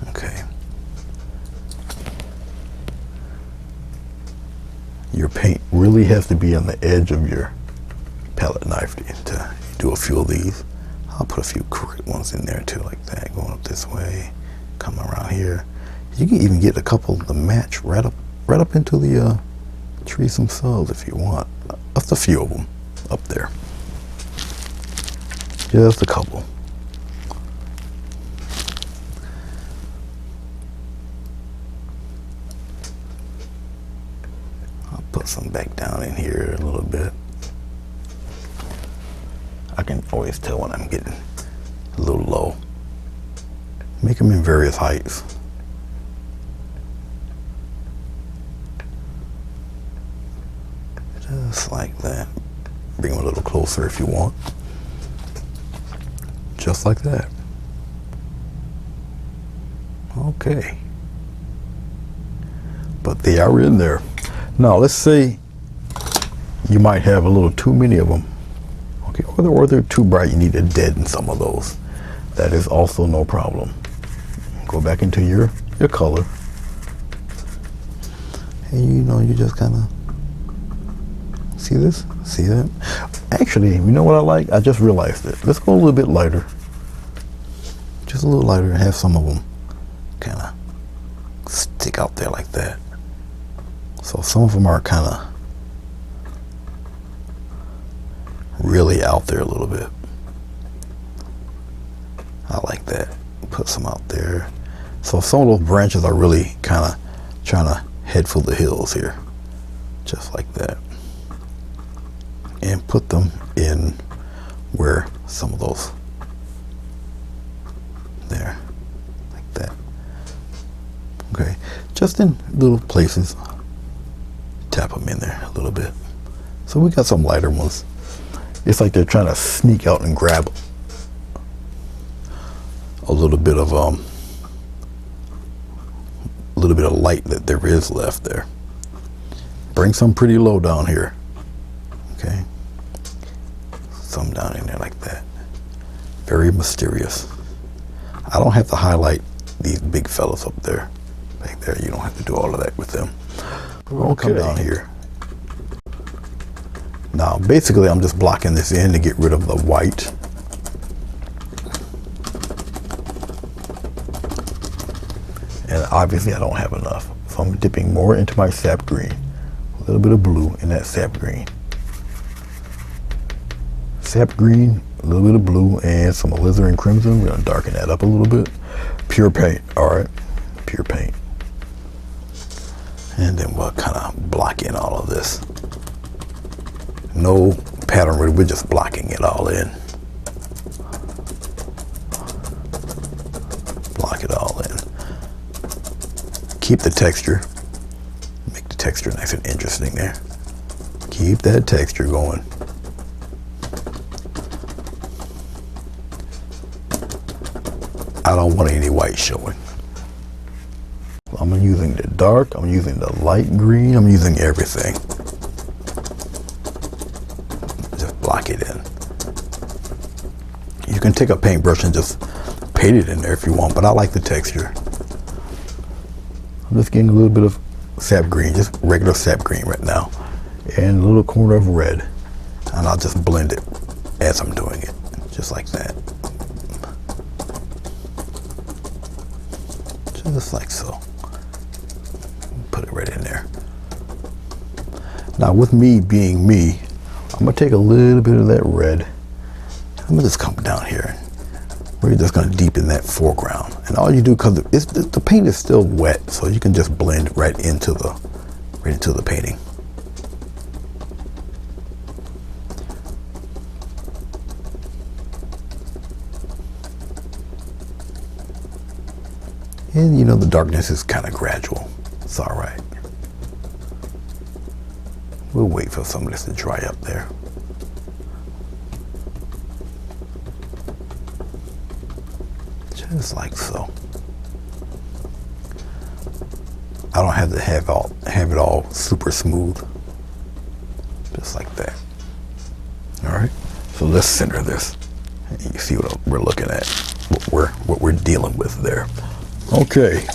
Okay. Your paint really has to be on the edge of your palette knife to do a few of these. I'll put a few crooked ones in there too, like that, going up this way, coming around here. You can even get a couple to match right up into the trees themselves if you want. Just a few of them up there. Just a couple. I'll put some back down in here a little bit. I can always tell when I'm getting a little low. Make them in various heights. Just like that. Bring them a little closer if you want. Just like that. Okay. But they are in there. Now let's say you might have a little too many of them. Okay, or they're too bright, you need to deaden some of those. That is also no problem. Go back into your color. And you know, you just kind of see this? See that? Actually, you know what I like? I just realized it. Let's go a little bit lighter. Just a little lighter and have some of them kind of stick out there like that. So some of them are kind of really out there a little bit. I like that. Put some out there. So some of those branches are really kind of trying to head for the hills here. Just like that. And put them in where some of those, there, like that. Okay, just in little places. Tap them in there a little bit. So we got some lighter ones. It's like they're trying to sneak out and grab a little bit of light that there is left there. Bring some pretty low down here. Okay. Some down in there like that. Very mysterious. I don't have to highlight these big fellas up there. Back there, you don't have to do all of that with them. We'll come down here. Now, basically, I'm just blocking this in to get rid of the white. And obviously, I don't have enough. So I'm dipping more into my sap green. A little bit of blue in that sap green. Sap green, a little bit of blue, and some alizarin crimson. We're gonna darken that up a little bit. Pure paint, all right, pure paint. And then we'll kind of block in all of this. No pattern, really, we're just blocking it all in. Block it all in. Keep the texture. Make the texture nice and interesting there. Keep that texture going. I don't want any white showing. I'm using the dark, I'm using the light green, I'm using everything. Just block it in. You can take a paintbrush and just paint it in there if you want, but I like the texture. I'm just getting a little bit of sap green, just regular sap green right now. And a little corner of red. And I'll just blend it as I'm doing it, just like that. Just like so. Put it right in there. Now with me being me, I'm gonna take a little bit of that red. I'm gonna just come down here. We're just gonna deepen that foreground. And all you do, because the paint is still wet, so you can just blend right into the painting. And you know, the darkness is kind of gradual. It's all right. We'll wait for some of this to dry up there. Just like so. I don't have to have it all super smooth. Just like that. All right. So let's center this. And you see what we're looking at, what we're dealing with there. Okay.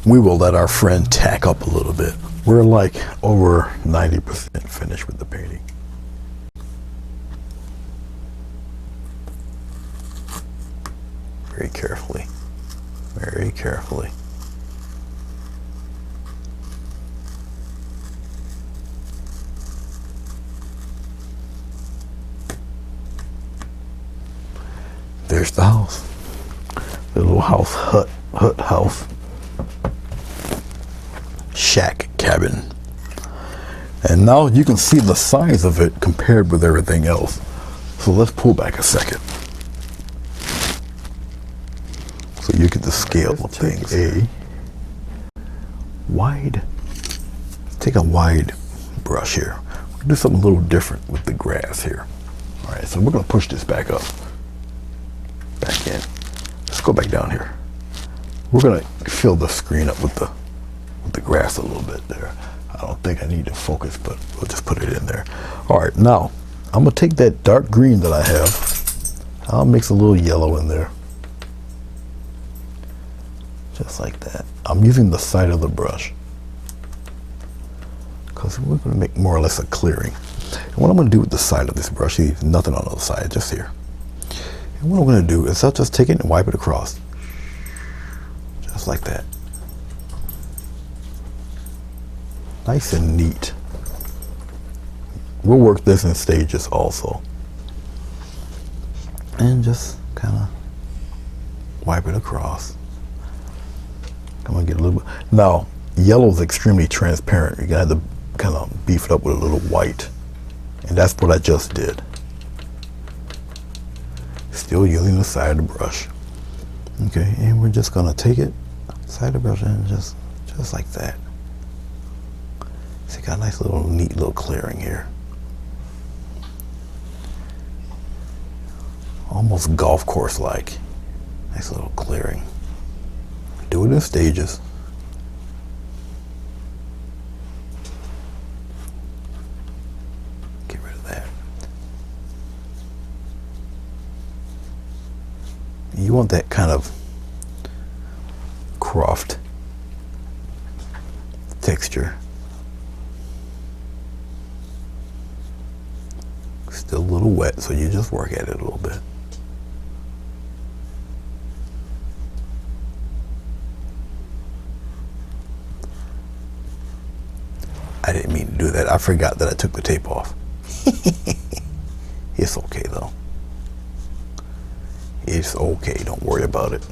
We will let our friend tack up a little bit. We're like over 90% finished with the painting. Very carefully. Very carefully. There's the house. The little house, hut house. Shack cabin. And now you can see the size of it compared with everything else. So let's pull back a second. So you get the scale of things. Take a wide brush here. We'll do something a little different with the grass here. All right, so we're gonna push this back up. Back in. Let's go back down here. we're gonna fill the screen up with the grass a little bit there. I don't think I need to focus, but we'll just put it in there. All right, now I'm gonna take that dark green that I have. I'll mix a little yellow in there. Just like that. I'm using the side of the brush because we're gonna make more or less a clearing. And what I'm gonna do with the side of this brush, see, nothing on the other side, just here. And what I'm gonna do is I'll just take it and wipe it across. Just like that. Nice and neat. We'll work this in stages also. And just kind of wipe it across. I'm gonna get a little bit. Now, yellow is extremely transparent. You gotta have to kind of beef it up with a little white. And that's what I just did. Still using the side of the brush. Okay, and we're just gonna take it, side of the brush, and just like that. See, got a nice little neat little clearing here. Almost golf course like. Nice little clearing. Do it in stages. Get rid of that. You want that kind of croft texture. Still a little wet, so you just work at it a little bit. I didn't mean to do that. I forgot that I took the tape off. It's okay though. It's okay. Don't worry about it.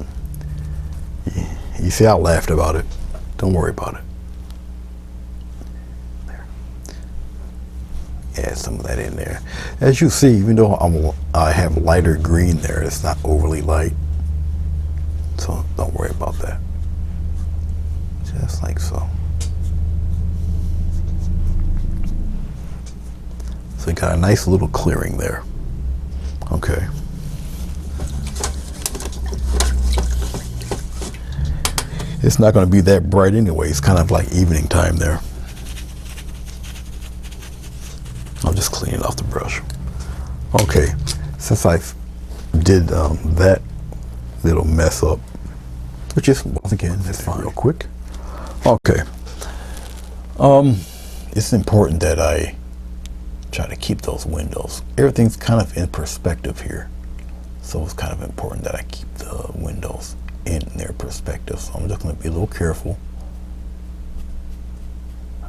You see, I laughed about it. Don't worry about it. There. Add some of that in there. As you see, even though I have lighter green there, it's not overly light. So don't worry about that. Just like so. So you got a nice little clearing there. Okay. It's not going to be that bright anyway. It's kind of like evening time there. I'll just clean it off the brush. Okay, since I did that little mess up, which is, once again, that's fine. Real quick. Okay. It's important that I try to keep those windows. Everything's kind of in perspective here. So it's kind of important that I keep the windows in their perspective. So I'm just going to be a little careful.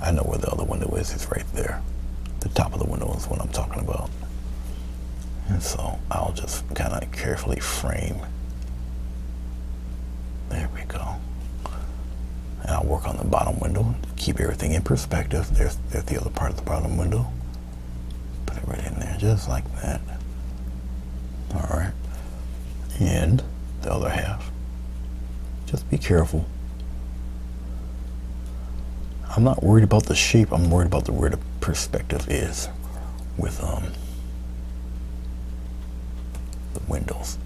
I know where the other window is. It's right there. The top of the window is what I'm talking about. And so I'll just kind of carefully frame. There we go. And I'll work on the bottom window to keep everything in perspective. There's the other part of the bottom window. Put it right in there, just like that. All right. And the other half. Just be careful. I'm not worried about the shape. I'm worried about where the perspective is with the windows.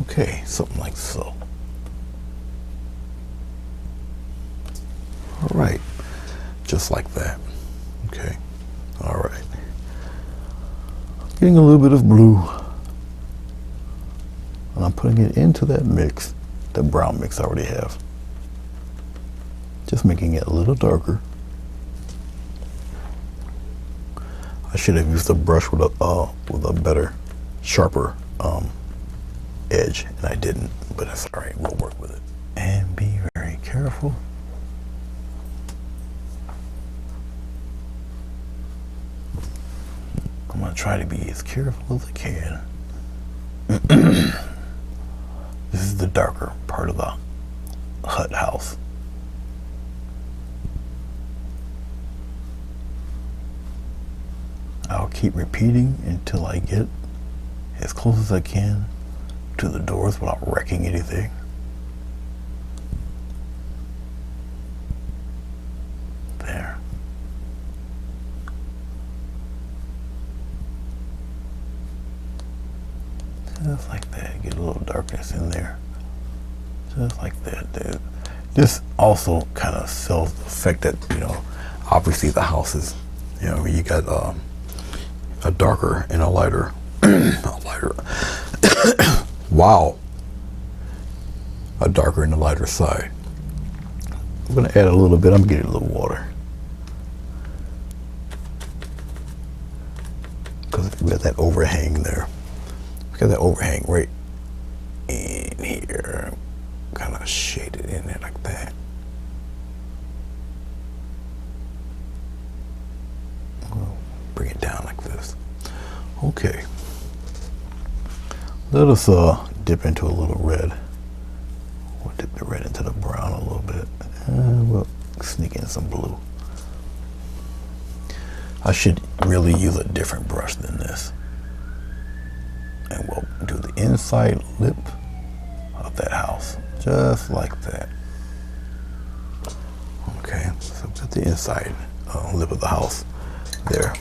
Okay, something like so. All right, just like that. Okay, all right. Getting a little bit of blue, and I'm putting it into that mix, the brown mix I already have. Just making it a little darker. I should have used a brush with a better, sharper edge, and I didn't, but that's all right. We'll work with it. And be very careful. I'm gonna try to be as careful as I can. This is the darker part of the hut house. I'll keep repeating until I get as close as I can to the doors without wrecking anything. There. Just like that. Get a little darkness in there. Just like that, dude. This also kind of sells the effect that, you know, obviously the houses, you know, you got a darker and a lighter, a lighter, wow, a darker and a lighter side. I'm gonna add a little bit, I'm getting a little water. Because we got that overhang there. We got that overhang right in here. Kind of shaded in there like that. We'll bring it down like this. Okay. Let us dip into a little red. We'll dip the red into the brown a little bit. And we'll sneak in some blue. I should really use a different brush than this. And we'll do the inside lip of that house. Just like that. Okay, so put the inside lip of the house there.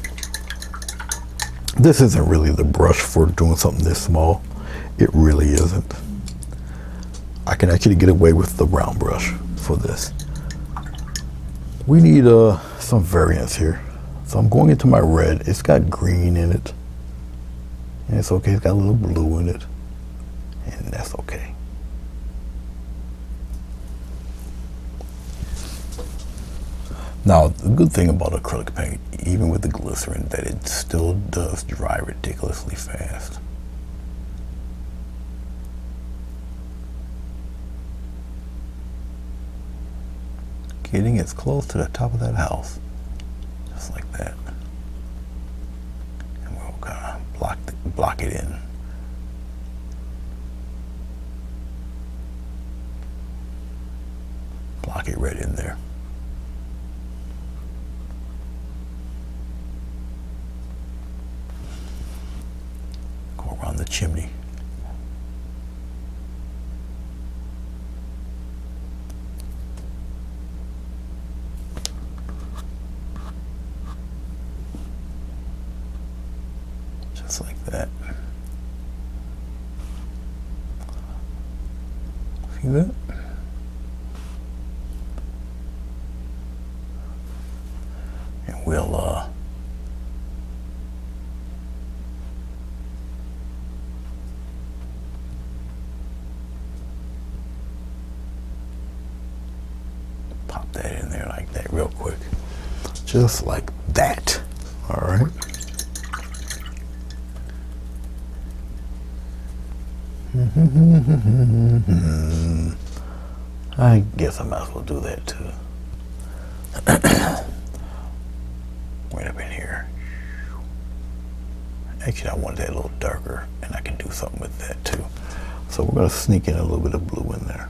This isn't really the brush for doing something this small. It really isn't. I can actually get away with the brown brush for this. We need some variance here. So I'm going into my red. It's got green in it. And it's okay, it's got a little blue in it. And that's okay. Now, the good thing about acrylic paint, even with the glycerin, that it still does dry ridiculously fast. Getting as close to the top of that house. Just like that. And we'll kind of block it in. Block it right in there. Go around the chimney. Just like that. See that? And we'll pop that in there like that real quick. Just like that. All right. I guess I might as well do that too. Right up in here. Actually, I want that a little darker, and I can do something with that too. So we're going to sneak in a little bit of blue in there.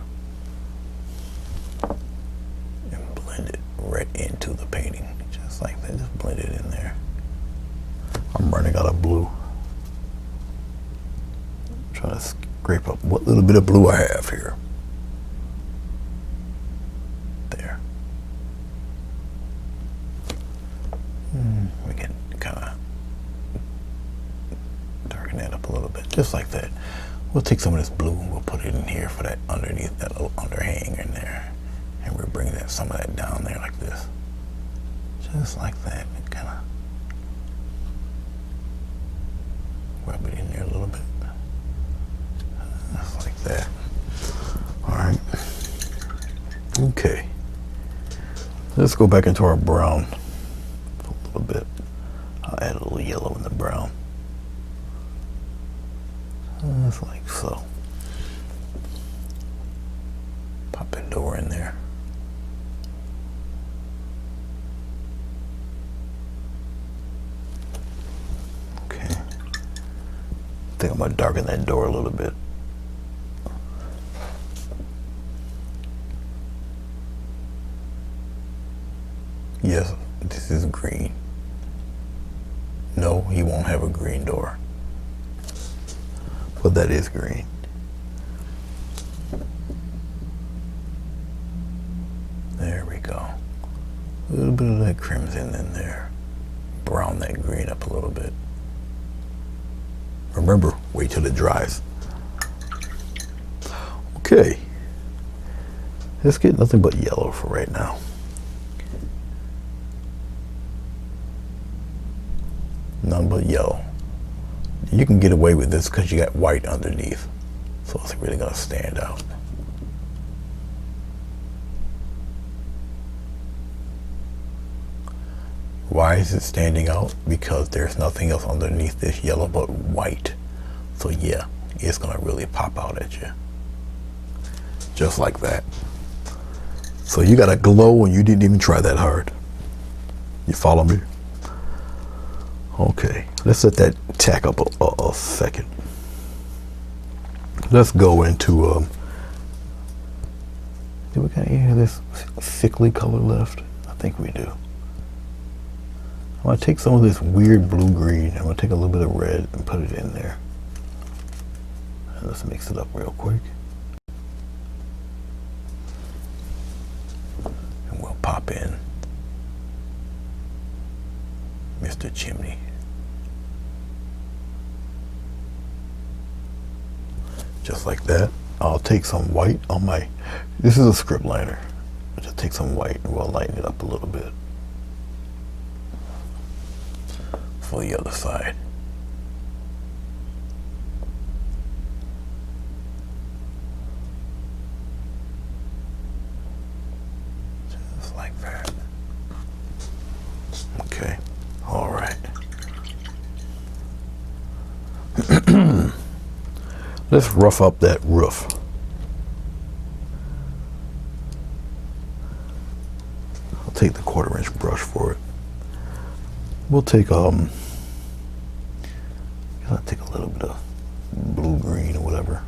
And blend it right into the painting. Just like that, just blend it in there. I'm running out of blue. Trying to scrape up what little bit of blue I have here. There. We can kind of darken that up a little bit, just like that. We'll take some of this blue and we'll put it in here for that underneath that little underhang in there, and we'll bring that some of that down there like this, just like that. And kind of rub it in there a little bit. Just like that. All right. Okay. Let's go back into our brown a little bit. I'll add a little yellow in the brown. Just like so. Pop that door in there. Okay. I think I'm gonna darken that door a little bit. Yes, this is green. No, he won't have a green door. But that is green. There we go. A little bit of that crimson in there. Brown that green up a little bit. Remember, wait till it dries. Okay. Let's get nothing but yellow for right now. None but yellow. You can get away with this because you got white underneath. So it's really going to stand out. Why is it standing out? Because there's nothing else underneath this yellow but white. So yeah, it's going to really pop out at you. Just like that. So you got a glow when you didn't even try that hard. You follow me? Okay, let's let that tack up a second. Let's go into, do we got any of this sickly color left? I think we do. I'm going to take some of this weird blue-green. I'm going to take a little bit of red and put it in there. And let's mix it up real quick. And we'll pop in Mr. Chimney. Just like that. I'll take some white on my, this is a script liner. I'll just take some white and we'll lighten it up a little bit. For the other side. Just like that. Okay. All right. Let's rough up that roof. I'll take the 1/4" brush for it. We'll take I'll take a little bit of blue green or whatever.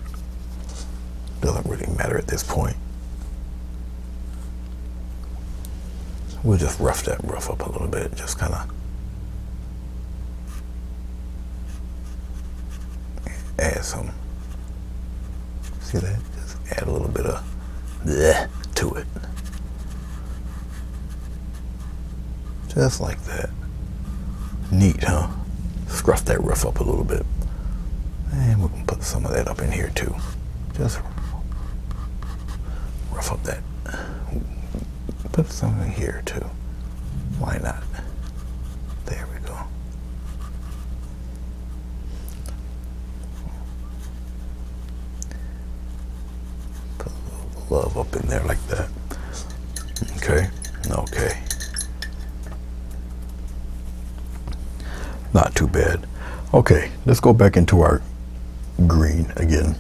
Doesn't really matter at this point. We'll just rough that roof up a little bit, just kind of add some. See that? Just add a little bit of bleh to it. Just like that. Neat, huh? Scruff that roof up a little bit. And we can put some of that up in here too. Just rough up that. Put some in here too. Why not? There we go. Put a little love up in there like that. Okay. Okay. Not too bad. Okay, let's go back into our green again.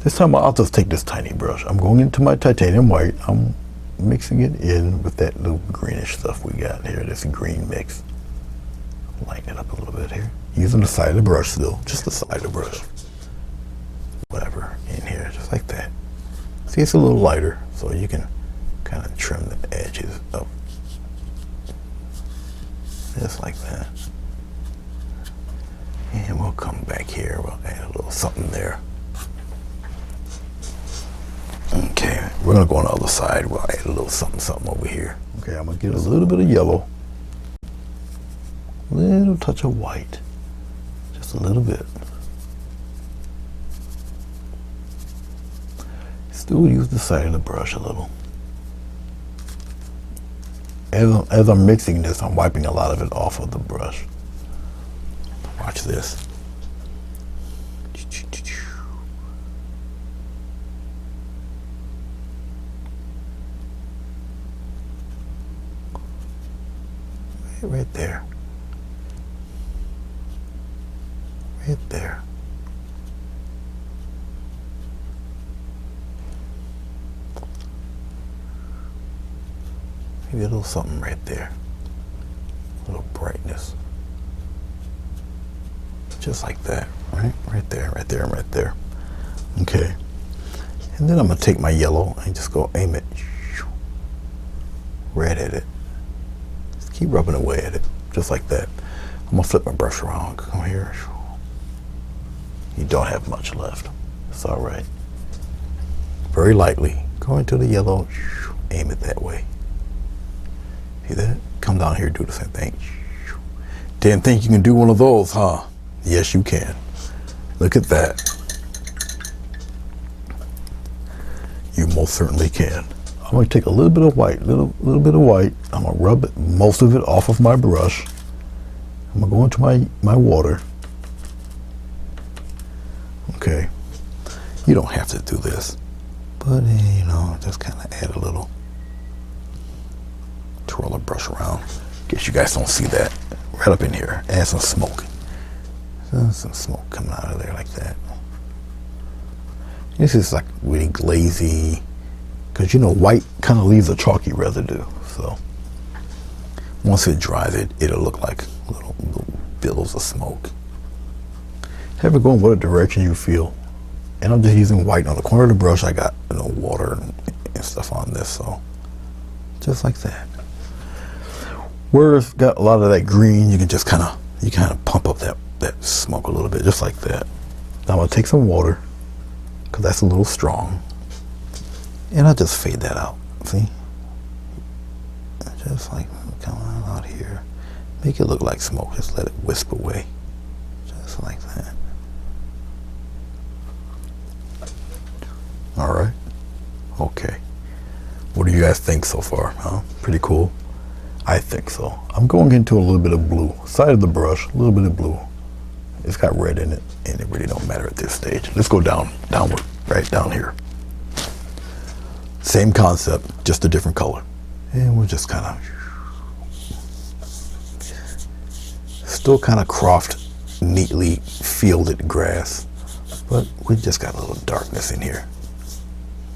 This time I'll just take this tiny brush. I'm going into my titanium white. I'm mixing it in with that little greenish stuff we got here, this green mix. Lighten it up a little bit here. Using the side of the brush still, just the side of the brush. Whatever, in here, just like that. See, it's a little lighter, so you can kind of trim the edges up. Just like that. And we'll come back here, we'll add a little something there. Okay, we're gonna go on the other side, we'll add a little something over here. Okay, I'm gonna get a little bit of yellow, a little touch of white, just a little bit. Still use the side of the brush a little. As I'm mixing this, I'm wiping a lot of it off of the brush. Watch this. Right there. Right there. Maybe a little something right there. A little brightness. Just like that, right? Right there, right there, right there. Okay. And then I'm gonna take my yellow and just go aim it right at it. Just keep rubbing away at it, just like that. I'm gonna flip my brush around, come here. You don't have much left. It's all right. Very lightly, go into the yellow, aim it that way. See that? Come down here, do the same thing. Didn't think you can do one of those, huh? Yes, you can. Look at that. you most certainly can. I'm going to take a little bit of white, little bit of white. I'm going to rub it, most of it off of my brush. I'm going to go into my water. Okay. You don't have to do this, but you know, just kind of add a little, twirl the brush around. In case you guys don't see that, right up in here, add some smoke. Some smoke coming out of there like that. This is like really glazy, because you know, white kind of leaves a chalky residue. So once it dries, it'll look like little billows of smoke. Have it go in whatever direction you feel. And I'm just using white on the corner of the brush. I got, you know, water and stuff on this, so just like that. Where it's got a lot of that green, you can just kind of pump up that smoke a little bit, just like that. Now I'm gonna take some water, because that's a little strong, and I'll just fade that out. See, just like coming out here, make it look like smoke. Just let it wisp away, just like that. All right. Okay. What do you guys think so far? Huh? Pretty cool. I think so. I'm going into a little bit of blue. Side of the brush, a little bit of blue. It's got red in it, and it really don't matter at this stage. Let's go downward, right down here. Same concept, just a different color. And we'll just kind of, still kind of cropped, neatly fielded grass, but we just got a little darkness in here.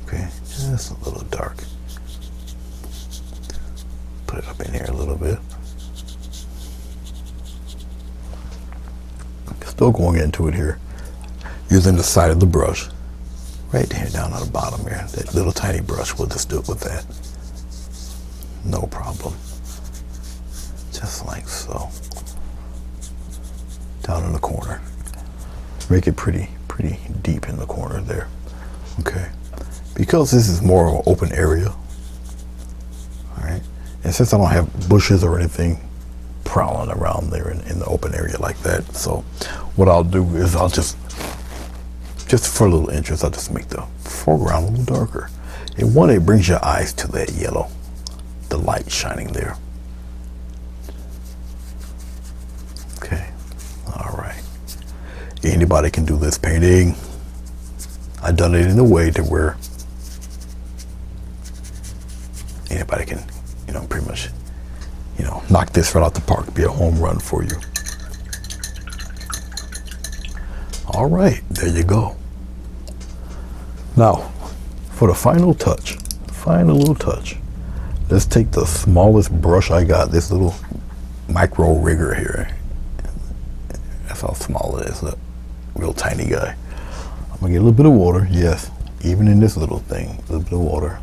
Okay, just a little dark. Put it up in here a little bit. Still going into it here, using the side of the brush, right there down on the bottom here. That little tiny brush, we'll just do it with that. No problem. Just like so. Down in the corner. Make it pretty deep in the corner there. Okay. Because this is more of an open area, all right, and since I don't have bushes or anything prowling around there in the open area like that, so what I'll do is I'll just for a little interest, I'll just make the foreground a little darker. And one, it brings your eyes to that yellow, the light shining there. Okay, all right. Anybody can do this painting. I've done it in a way to where anybody can, you know, pretty much, you know, knock this right out the park, be a home run for you. All right, there you go. Now, for the final little touch, let's take the smallest brush I got, this little micro rigger here. That's how small it is, a real tiny guy. I'm gonna get a little bit of water, yes, even in this little thing, a little bit of water.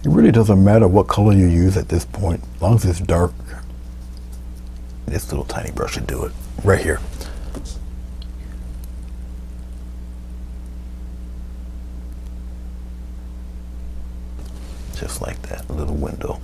It really doesn't matter what color you use at this point, as long as it's dark. This little tiny brush should do it, right here. Just like that, a little window.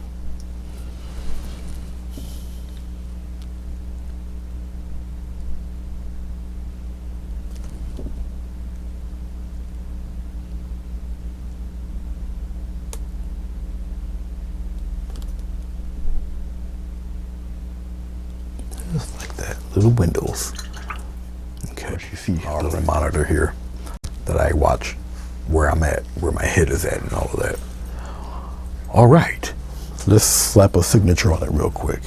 Just like that, little windows. Okay, you see our little monitor here that I watch where I'm at, where my head is at and all of that. All right, let's slap a signature on it real quick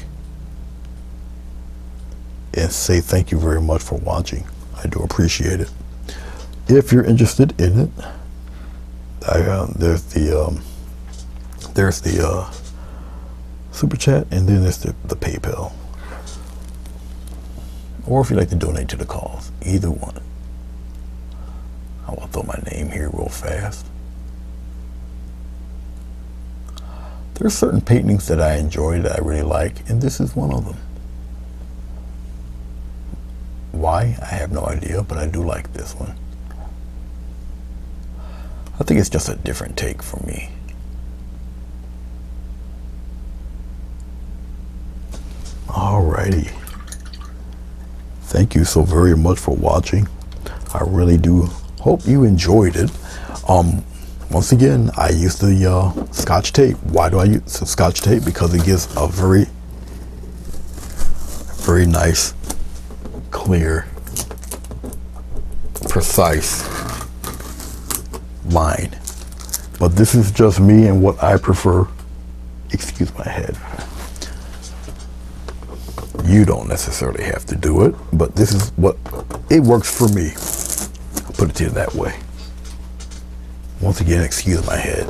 and say thank you very much for watching. I do appreciate it. If you're interested in it, there's the super chat, and then there's the PayPal. Or if you'd like to donate to the cause, either one. I will throw my name here real fast. There are certain paintings that I enjoy, that I really like, and this is one of them. Why? I have no idea, but I do like this one. I think it's just a different take for me. Alrighty. Thank you so very much for watching. I really do hope you enjoyed it. Once again, I use the Scotch tape. Why do I use the Scotch tape? Because it gives a very nice, clear, precise line. But this is just me and what I prefer. Excuse my head. You don't necessarily have to do it, but this is what it works for me. I'll put it to you that way. Once again, excuse my head.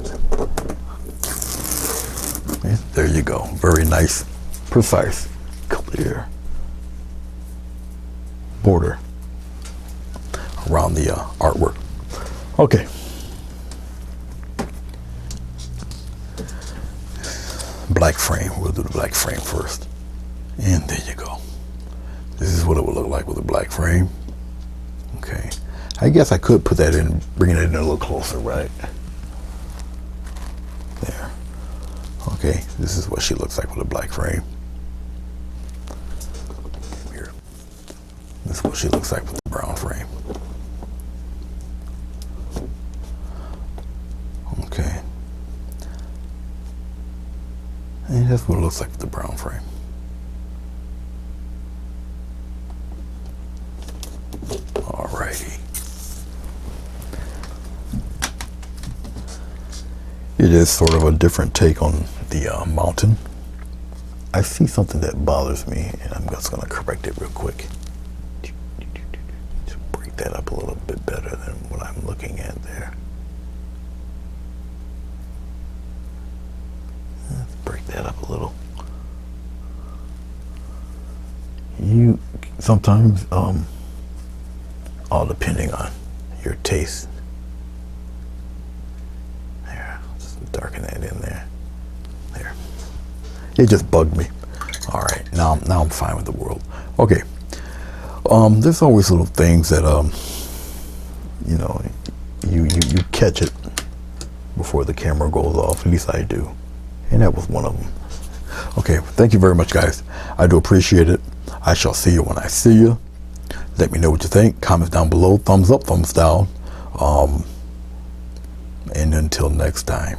Yeah, there you go. Very nice, precise, clear border around the artwork. Okay. Black frame. We'll do the black frame first. And there you go. This is what it would look like with a black frame. Okay. I guess I could put that in, bring it in a little closer, right? There. Okay. This is what she looks like with a black frame. Here. This is what she looks like with the brown frame. Okay. And that's what it looks like with the brown frame. Alrighty. It is sort of a different take on the mountain. I see something that bothers me, and I'm just going to correct it real quick. To break that up a little bit better than what I'm looking at there. Let's break that up a little. You sometimes, all depending on your taste. There, just darken that in there. There. It just bugged me. All right, now I'm fine with the world. Okay. There's always little things that you know, you catch it before the camera goes off. At least I do, and that was one of them. Okay, thank you very much, guys. I do appreciate it. I shall see you when I see you. Let me know what you think. Comments down below. Thumbs up, thumbs down. And until next time.